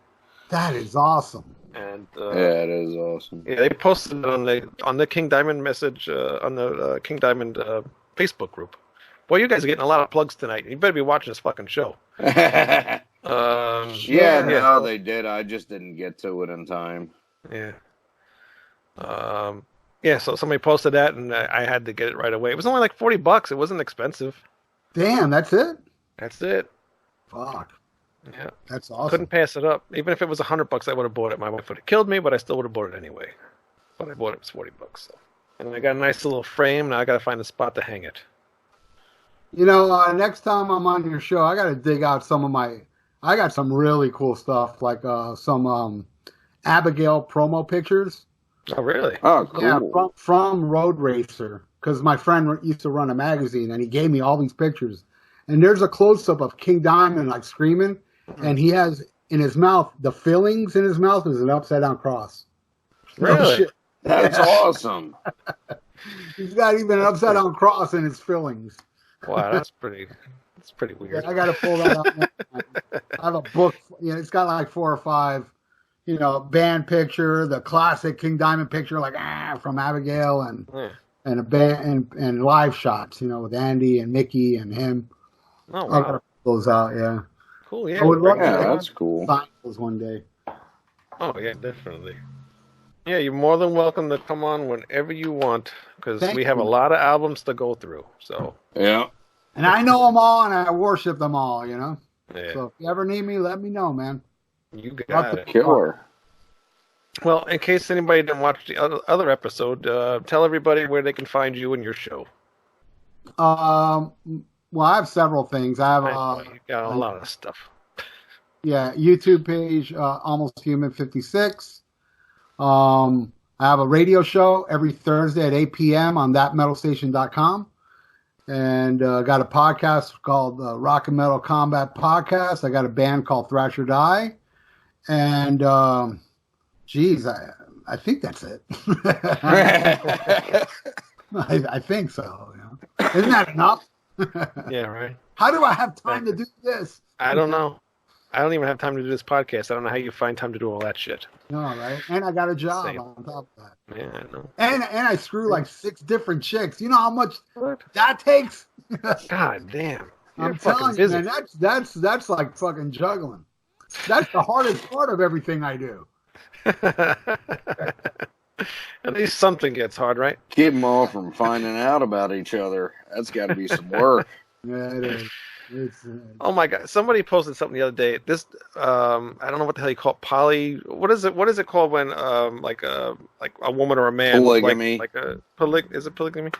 That is awesome. And yeah, it is awesome. Yeah, they posted it on the King Diamond message on the King Diamond Facebook group. Boy, you guys are getting a lot of plugs tonight. You better be watching this fucking show. No, they did. I just didn't get to it in time. Yeah. Yeah, so somebody posted that, and I had to get it right away. It was only like $40. It wasn't expensive. Damn, that's it? That's it. Fuck. Yeah. That's awesome. Couldn't pass it up. Even if it was $100, I would have bought it. My wife would have killed me, but I still would have bought it anyway. But I bought it. It was $40. So. And I got a nice little frame. Now I got to find a spot to hang it. You know, next time I'm on your show, I got to dig out some of my... I got some really cool stuff, like some Abigail promo pictures. Oh, really? Oh, cool. Yeah, from Road Racer, because my friend used to run a magazine, and he gave me all these pictures. And there's a close-up of King Diamond, like, screaming, and he has, in his mouth, the fillings in his mouth is an upside-down cross. Really? No shit. That's awesome. He's got even an upside-down cross in his fillings. Wow, that's pretty weird. Yeah, I got to pull that out. I have a book. You know, it's got like 4 or 5, you know, band picture, the classic King Diamond picture, like from Abigail, and a band and live shots, you know, with Andy and Mickey and him. Oh, I wow. gotta pull those out. Yeah. Cool. Yeah. I would love to that's cool. sign those one day. Oh, yeah, definitely. Yeah, you're more than welcome to come on whenever you want, because we have a lot of albums to go through. So. Yeah. And I know them all, and I worship them all. You know. Yeah. So if you ever need me, let me know, man. You got it. Killer. Well, in case anybody didn't watch the other episode, tell everybody where they can find you and your show. Well, I have several things. I have You got a lot of stuff. Yeah, YouTube page, Almost Human 56. I have a radio show every Thursday at 8 p.m. on thatmetalstation.com. And got a podcast called Rock and Metal Combat Podcast. I got a band called Thrash or Die. And, I think that's it. I think so. You know? Isn't that enough? Yeah, right. How do I have time to do this? I don't know. I don't even have time to do this podcast. I don't know how you find time to do all that shit. No, right? And I got a job on top of that. Yeah, I know. And I screw like 6 different chicks. You know how much that takes? God damn. I'm telling you, man, that's like fucking juggling. That's the hardest part of everything I do. At least something gets hard, right? Keep them all from finding out about each other. That's got to be some work. Yeah, it is. Oh my God! Somebody posted something the other day. This I don't know what the hell you call it. Poly. What is it? What is it called when like a woman or a man? Polygamy. Is it polygamy?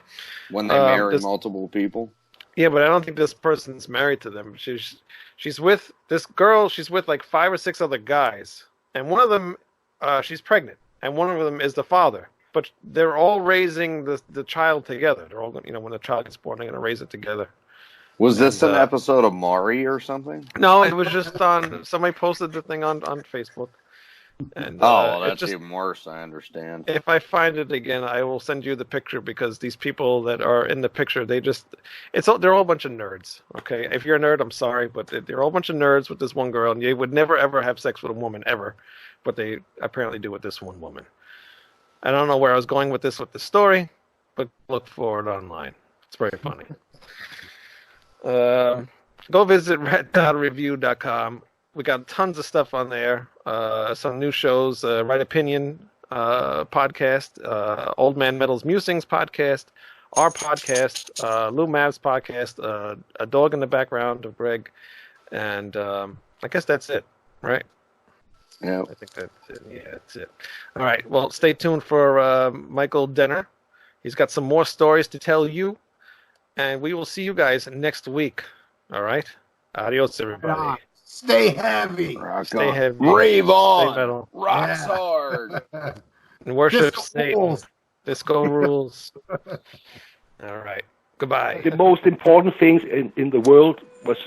When they marry multiple people. Yeah, but I don't think this person's married to them. She's with this girl. She's with like 5 or 6 other guys, and one of them she's pregnant, and one of them is the father. But they're all raising the child together. They're all, when the child gets born, they're going to raise it together. Was this an episode of Maury or something? No, it was just on. Somebody posted the thing on Facebook. And that's even worse. I understand. If I find it again, I will send you the picture because these people that are in the picture, they're all a bunch of nerds. Okay, if you're a nerd, I'm sorry, but they're all a bunch of nerds with this one girl, and they would never ever have sex with a woman ever, but they apparently do with this one woman. I don't know where I was going with this story, but look for it online. It's very funny. Go visit red.review.com. We got tons of stuff on there. Some new shows, Right Opinion podcast, Old Man Metal's Musings podcast, our podcast, Lou Mav's podcast, A Dog in the Background of Greg, and I guess that's it, right? Yeah. I think that's it. Yeah, that's it. All right. Well, stay tuned for Michael Denner. He's got some more stories to tell you, and we will see you guys next week. All right. Adios, everybody. Stay heavy. Stay heavy. Rave on. Stay metal. Rocks hard. And worship Disco Satan. rules. Disco rules. All right. Goodbye. The most important things in the world was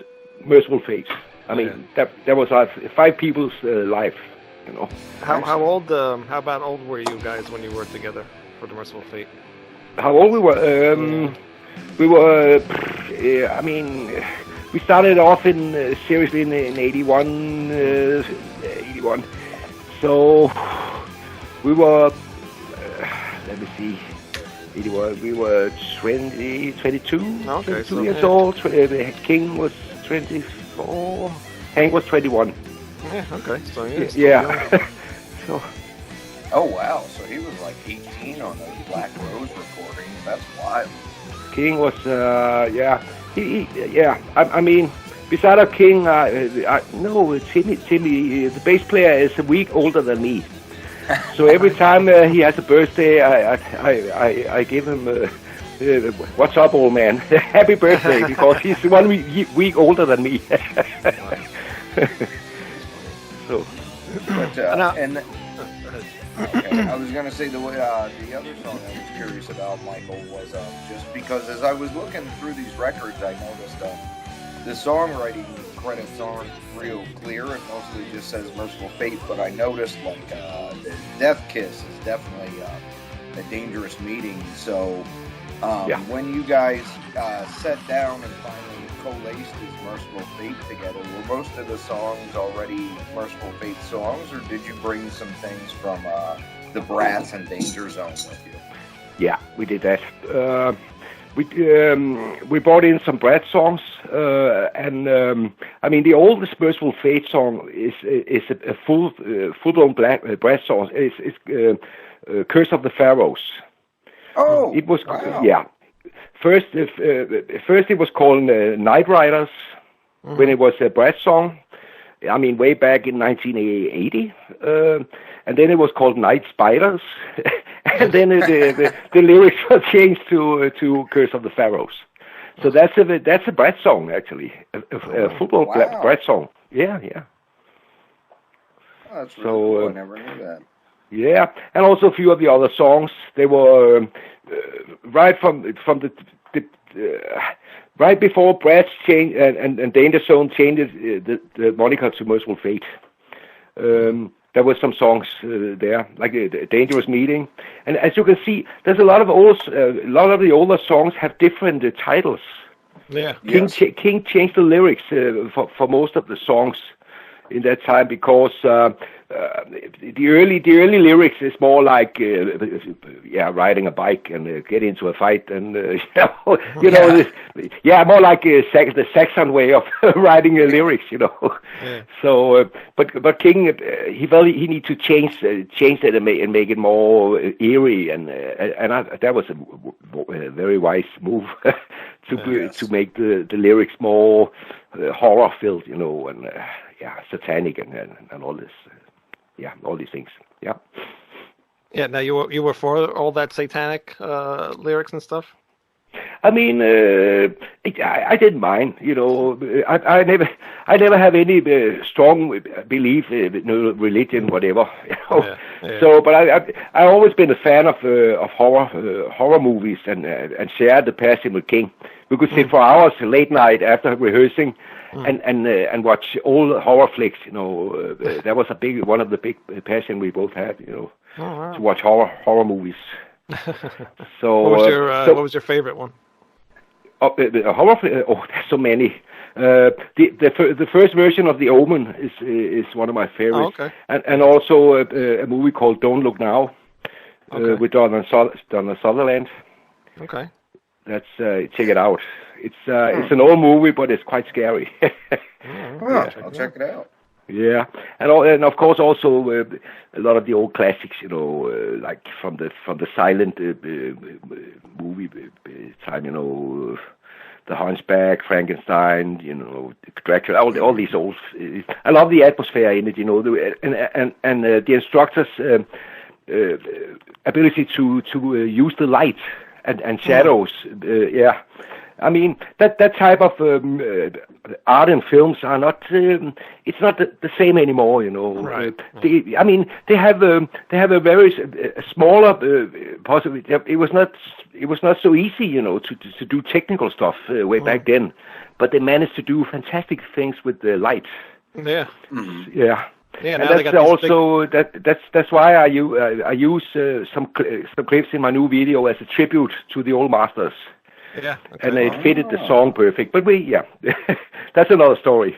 Mercyful Fate. I mean, that was 5 people's life, you know. How about old were you guys when you were together for the Mercyful Fate? How old we were? I mean, we started off seriously in 81, 81. So we were, let me see, 81. We were 22 years old. King was 24. Hank was 21. Yeah. Okay. So yeah. So. Oh wow! So he was like 18 on those Black Rose recordings. That's wild. King was, I mean, besides King, no, Timmy, the bass player is a week older than me. So every time he has a birthday, I give him, what's up, old man? Happy birthday, because he's 1 week older than me. So, but, okay, I was gonna say the other song I was curious about, Michael, was just because as I was looking through these records, I noticed the songwriting credits aren't real clear. It mostly just says Mercyful Fate, but I noticed like the Death Kiss is definitely a dangerous meeting. So when you guys sat down and finally coalesced as Mercyful Fate together, were most of the songs already Mercyful Fate songs, or did you bring some things from the Brats and Danger Zone with you? Yeah, we did that. We brought in some Brat songs, and I mean the oldest Mercyful Fate song is a full-blown Brat song. It's Curse of the Pharaohs. Oh, it was wow. First it was called Night Riders, when it was a Brat song. I mean, way back in 1980. And then it was called Night Spiders. And then the lyrics were changed to Curse of the Pharaohs. So that's a Brat song, actually. A football Brat song. Yeah. Oh, that's really cool. I never knew that. Yeah, and also a few of the other songs. They were right from the right before Brat's change and Danger Zone changed the moniker to Mercyful Fate. There were some songs there, like a Dangerous Meeting, and as you can see, there's a lot of the older songs have different titles. Yeah, King changed the lyrics for most of the songs in that time because the early lyrics is more like riding a bike and get into a fight and more like the Saxon way of writing lyrics, you know. Yeah. So but King he need to change that and make it more eerie and that was a very wise move to make the lyrics more horror filled, you know, and satanic and all this. All these things. Yeah. Yeah. Now you were for all that satanic lyrics and stuff. I mean, I didn't mind. You know, I never have any strong belief in religion, whatever. You know? Yeah. So, but I always been a fan of horror movies and shared the passion with King. We could sit for hours late night after rehearsing and watch all horror flicks. That was one of the big passion we both had. To watch horror movies. So what was your favorite one? The horror flick. There's so many. The first version of The Omen is one of my favorites. Oh, okay. And also a movie called Don't Look Now with Donald Sutherland. Okay. That's check it out. It's an old movie, but it's quite scary. I'll check it out. Yeah, and of course also a lot of the old classics, like from the silent movie time, The Hunchback, Frankenstein, Dracula, all these old. I love the atmosphere in it, and the instructor's ability to use the light and shadows. Yeah. I mean that type of art and films are not. It's not the same anymore, Right. They have a very smaller possibility. It was not so easy, to do technical stuff way back then, but they managed to do fantastic things with the light. Yeah. Mm-hmm. Yeah. Yeah, and that's also that's why I use some clips in my new video as a tribute to the old masters. Yeah, okay. And it fitted the song perfect. But that's another story.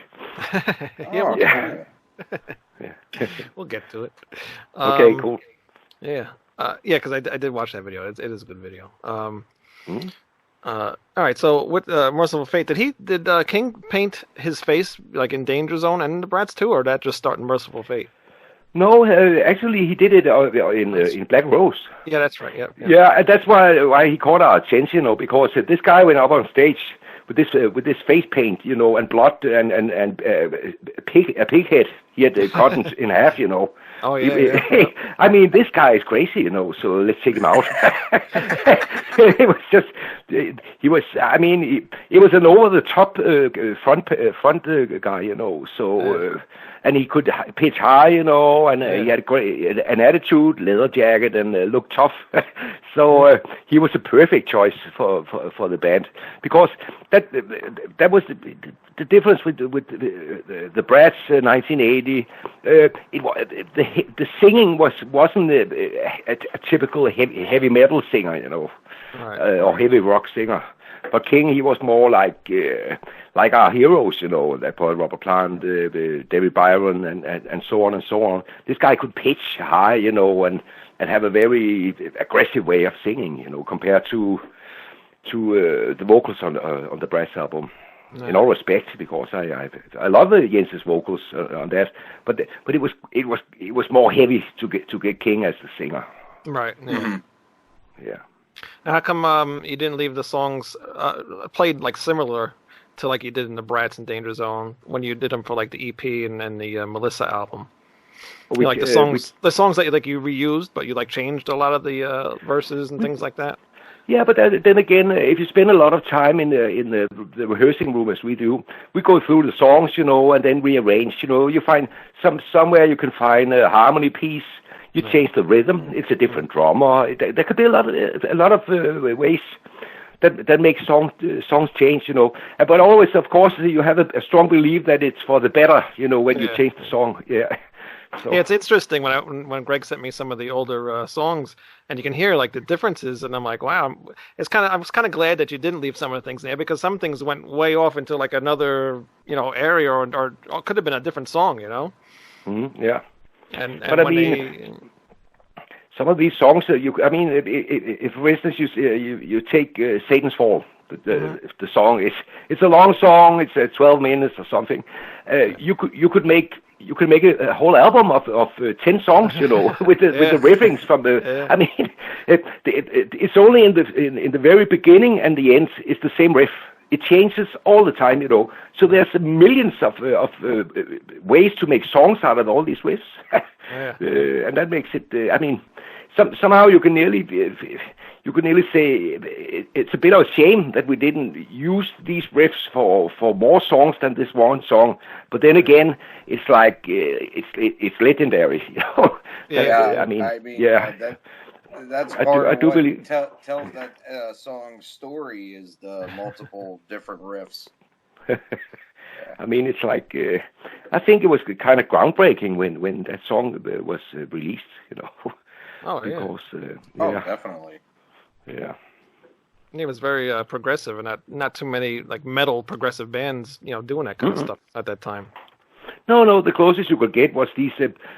We'll get to it. Okay, cool. Yeah, because I did watch that video. It is a good video. All right, so with Mercyful Fate, did King paint his face like in Danger Zone and in the Bratz too, or did that just start in Mercyful Fate? No, actually, he did it in Black Rose. Yeah, that's right. Yeah, and that's why he caught our attention, because this guy went up on stage with this face paint, and blood and a pig head. He had cut in half, Oh yeah. I mean, this guy is crazy, so let's check him out. It was just, he was. I mean, it was an over-the-top front guy, so. And he could pitch high, and he had an attitude, leather jacket, and looked tough. So he was a perfect choice for the band, because that was the difference with the Bratz 1980. The singing wasn't a typical heavy metal singer, Right. Or heavy rock singer. But King, he was more like our heroes, that Paul Robert Plant, David Byron, and so on and so on. This guy could pitch high, and have a very aggressive way of singing, compared to the vocals on the Bratz album. Yeah. In all respect, because I love Jens's vocals on that, but it was more heavy to get King as the singer. Right. Yeah. Mm-hmm. Yeah. Now, how come you didn't leave the songs played like similar to like you did in the Bratz and Danger Zone when you did them for like the EP and the Melissa album? Like the songs that you reused, but you like changed a lot of the verses and things like that. Yeah, but then again, if you spend a lot of time in the rehearsing room as we do, we go through the songs, and then rearrange. You find somewhere you can find a harmony piece. You change the rhythm; it's a different drummer. There could be a lot of ways that make songs change. But always, of course, you have a strong belief that it's for the better. When you change the song. Yeah. So. Yeah, it's interesting when Greg sent me some of the older songs, and you can hear like the differences, and I'm like, wow, I was kind of glad that you didn't leave some of the things there, because some things went way off into like another area, or could have been a different song, Mm-hmm, yeah. But I mean, some of these songs, if for instance you take Satan's Fall, the song it's a long song, it's 12 minutes or something. You could make a whole album of 10 songs, with the riffings from the. Yeah. I mean, it's only in the very beginning and the end is the same riff. It changes all the time, So there's millions of ways to make songs out of all these riffs, and that makes it. Somehow you can nearly say it's a bit of a shame that we didn't use these riffs for more songs than this one song. But then again, it's like it's legendary. That's part of what tells that song's story is the multiple different riffs. I mean, it's like I think it was kind of groundbreaking when that song was released. Oh, because, Oh, definitely. Yeah. It was very progressive, and not too many like metal progressive bands, doing that kind of stuff at that time. No, the closest you could get was these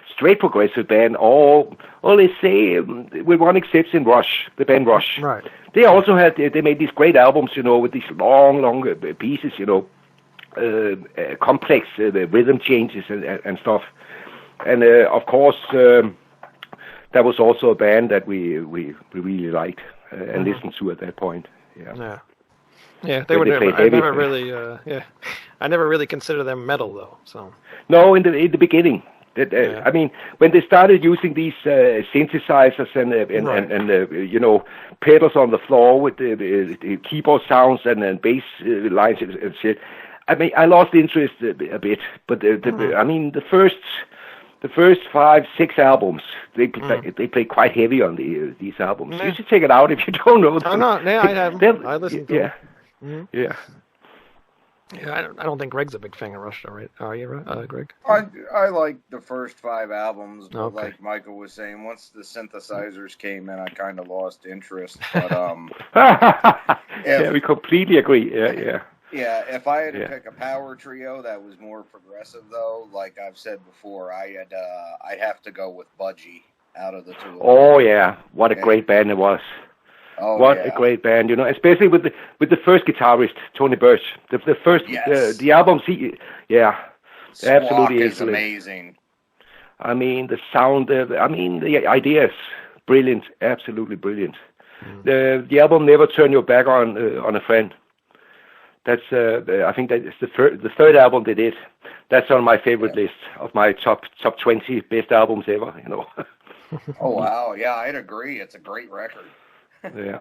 straight progressive band, or let's say, with one exception, Rush, the band Rush. Right. They also they made these great albums, with these long pieces, complex rhythm changes and stuff. And of course, that was also a band that we really liked and listened to at that point. Yeah. Yeah, they were never. I never really. I never really considered them metal though. So. No, in the beginning. I mean, when they started using these synthesizers and pedals on the floor with the keyboard sounds and bass lines and shit, I mean, I lost interest a bit. But I mean, the first 5-6 albums, they play quite heavy on these albums. Yeah. You should check it out if you don't know them. Oh, no, I haven't. I listened to them. Mm-hmm. Yeah. Yeah, I don't think Greg's a big fan of Rush, though, right? Are you, Greg? I like the first 5 albums, but okay. Like Michael was saying, once the synthesizers came in, I kind of lost interest. But yeah, we completely agree. Yeah. Yeah, if I had to pick a power trio that was more progressive, though, like I've said before, I'd have to go with Budgie out of the two. Oh yeah, what a great band it was. Oh, what a great band, especially with the first guitarist, Tony Birch. The first, the albums, absolutely is amazing. I mean, the sound, the ideas, brilliant, absolutely brilliant. The album Never Turn Your Back on a Friend. That's I think that is the third album they did. That's on my favorite list of my top 20 best albums ever. Oh wow, yeah, I'd agree. It's a great record. Yeah.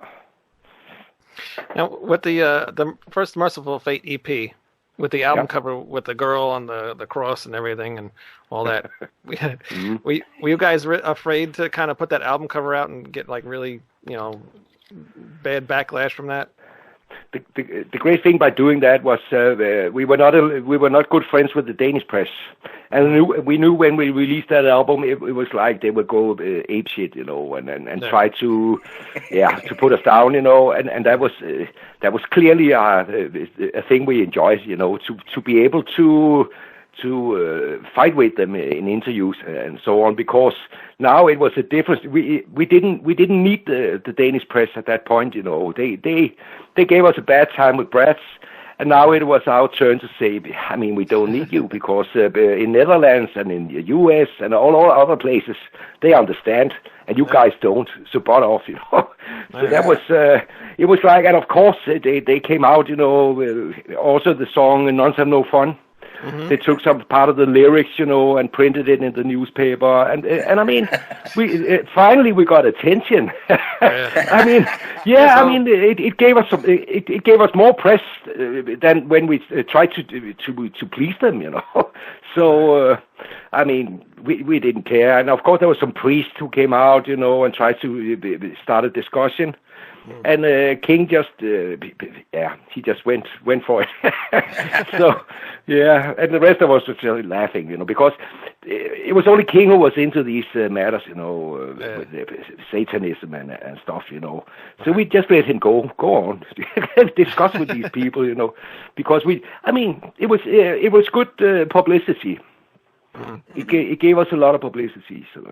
Now, with the first Mercyful Fate EP, with the album cover with the girl on the cross and everything and all that, were you guys afraid to kind of put that album cover out and get like really bad backlash from that? The great thing by doing that was we were not good friends with the Danish press, and we knew when we released that album it was like they would go ape shit, and try to put us down, and that was clearly a thing we enjoyed, to be able to fight with them in interviews and so on, because now it was a difference. We didn't need the Danish press at that point. They gave us a bad time with Brats, and now it was our turn to say, I mean, we don't need you, because in Netherlands and in the US and all other places they understand, and you guys don't. So butt off, So that was it was like, and of course they came out, also the song "Nuns Have No Fun." Mm-hmm. They took some part of the lyrics, and printed it in the newspaper, and I mean, finally we got attention. I mean, it gave us it gave us more press than when we tried to please them, So I mean, we didn't care, and of course there were some priests who came out, and tried to start a discussion. And King just, he just went for it. So, and the rest of us were just laughing, because it was only King who was into these matters, with Satanism and stuff, So we just let him go on, discuss with these people, because it was good publicity. It gave us a lot of publicity, so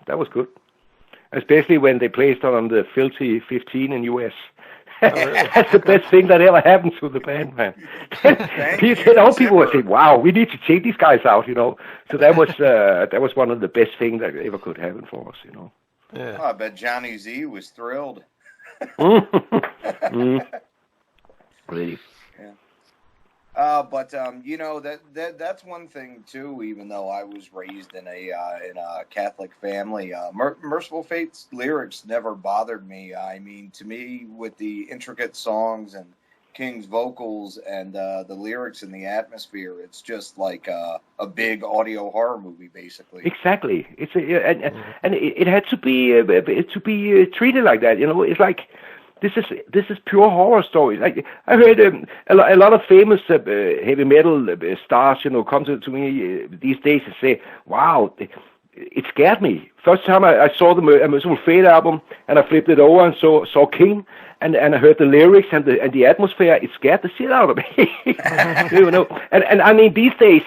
that was good. Especially when they placed on the Filthy 15 in US. That's the best thing that ever happened to the band, man. People were saying, "Wow, we need to take these guys out," So that was one of the best things that ever could happen for us, Yeah. I bet Johnny Z was thrilled. Really. But that's one thing too. Even though I was raised in a Catholic family, Mercyful Fate's lyrics never bothered me. I mean, to me, with the intricate songs and King's vocals and the lyrics and the atmosphere, it's just like a big audio horror movie, basically. Exactly. It's and it had to be treated like that. It's like this is pure horror stories. I heard a lot of famous heavy metal stars, come to me these days and say, "Wow, it scared me." First time I saw the Mercyful Fate album, and I flipped it over and saw King, and I heard the lyrics and the atmosphere. It scared the shit out of me. And I mean, these days,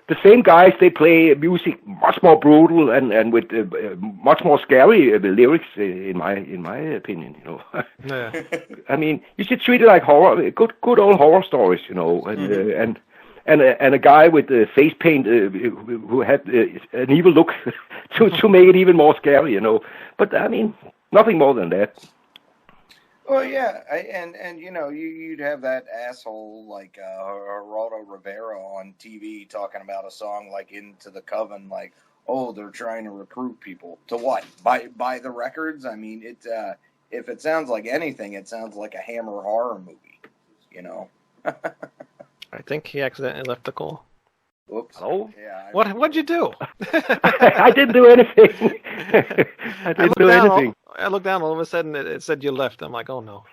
the same guys, they play music much more brutal and with much more scary lyrics, in my opinion. Yeah. I mean, you should treat it like horror, good old horror stories, and a guy with face paint who had an evil look to make it even more scary, But I mean, nothing more than that. Well, yeah, and you'd have that asshole like Geraldo Rivera on TV talking about a song like Into the Coven, like, oh, they're trying to recruit people to what? Buy the records? I mean, if it sounds like anything, it sounds like a Hammer horror movie, I think he accidentally left the call. Whoops. Oh, yeah. What'd you do? I didn't do anything. I didn't do anything. I looked down, all of a sudden it said you left. I'm like, oh no.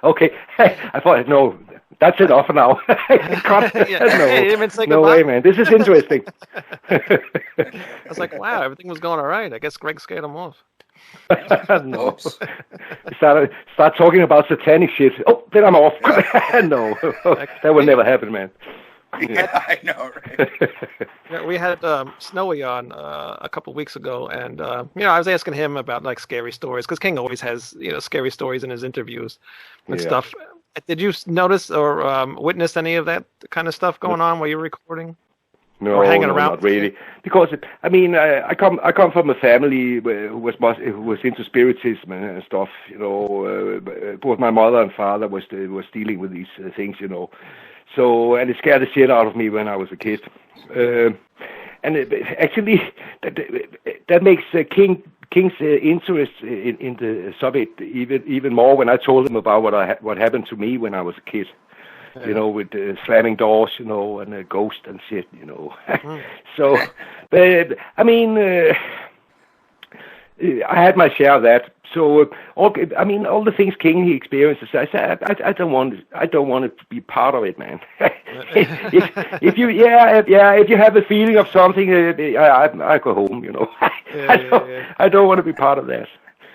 Okay. I thought, no, that's enough now. No way, man. This is interesting. I was like, wow, everything was going all right. I guess Greg scared him off. No. Start talking about satanic shit. Oh, then I'm off. No, that will never happen, man. Yeah, I know, right? Yeah, we had Snowy on a couple of weeks ago, and I was asking him about like scary stories, because King always has scary stories in his interviews and stuff. Did you notice or witness any of that kind of stuff going on while you were recording? No, or hanging around? Not really. Because I come from a family who was into spiritism and stuff. Both my mother and father was dealing with these things. So, and it scared the shit out of me when I was a kid. And actually, that makes King's interest in the subject even more when I told him about what happened to me when I was a kid. With slamming doors, and a ghost and shit, So, I had my share of that. So, all the things King he experiences, I said, I don't want to be part of it, man. if you have a feeling of something, I go home, I don't want to be part of that.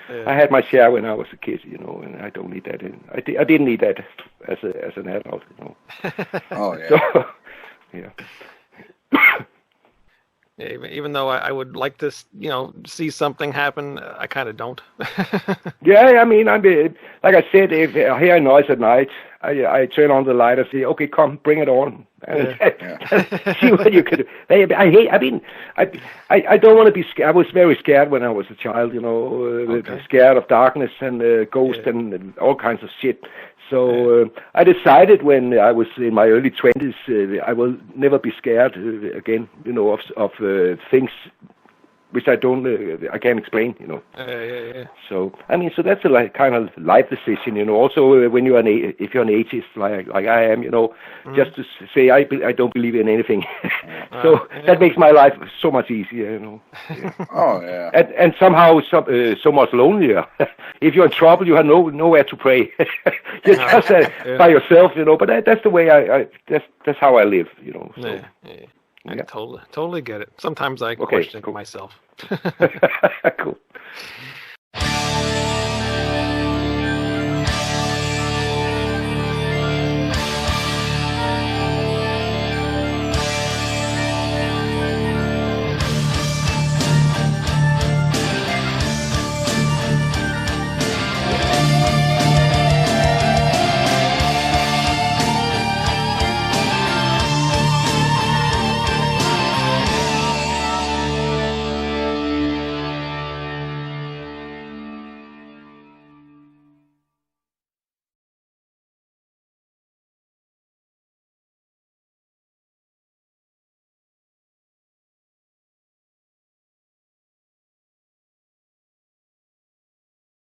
Yeah. I had my share when I was a kid, and I don't need that. I didn't need that as an adult, Oh yeah. So, yeah. Even though I would like to, see something happen, I kind of don't. Yeah, like I said, if I hear a noise at night, I turn on the light and say, "Okay, come, bring it on." See what you could. I don't want to be scared. I was very scared when I was a child. Scared of darkness and ghosts and all kinds of shit. So I decided when I was in my early 20s, I will never be scared again, of things which I can't explain, Yeah. So so that's a kind of life decision, Also, when you're if you're an atheist like I am, just to say I don't believe in anything, so that makes my life so much easier, Yeah. Oh yeah. And somehow so much lonelier. If you're in trouble, you have nowhere to pray. You're just by yourself, But that's the way that's how I live, So. Yeah. I totally get it. Sometimes I question myself. Cool.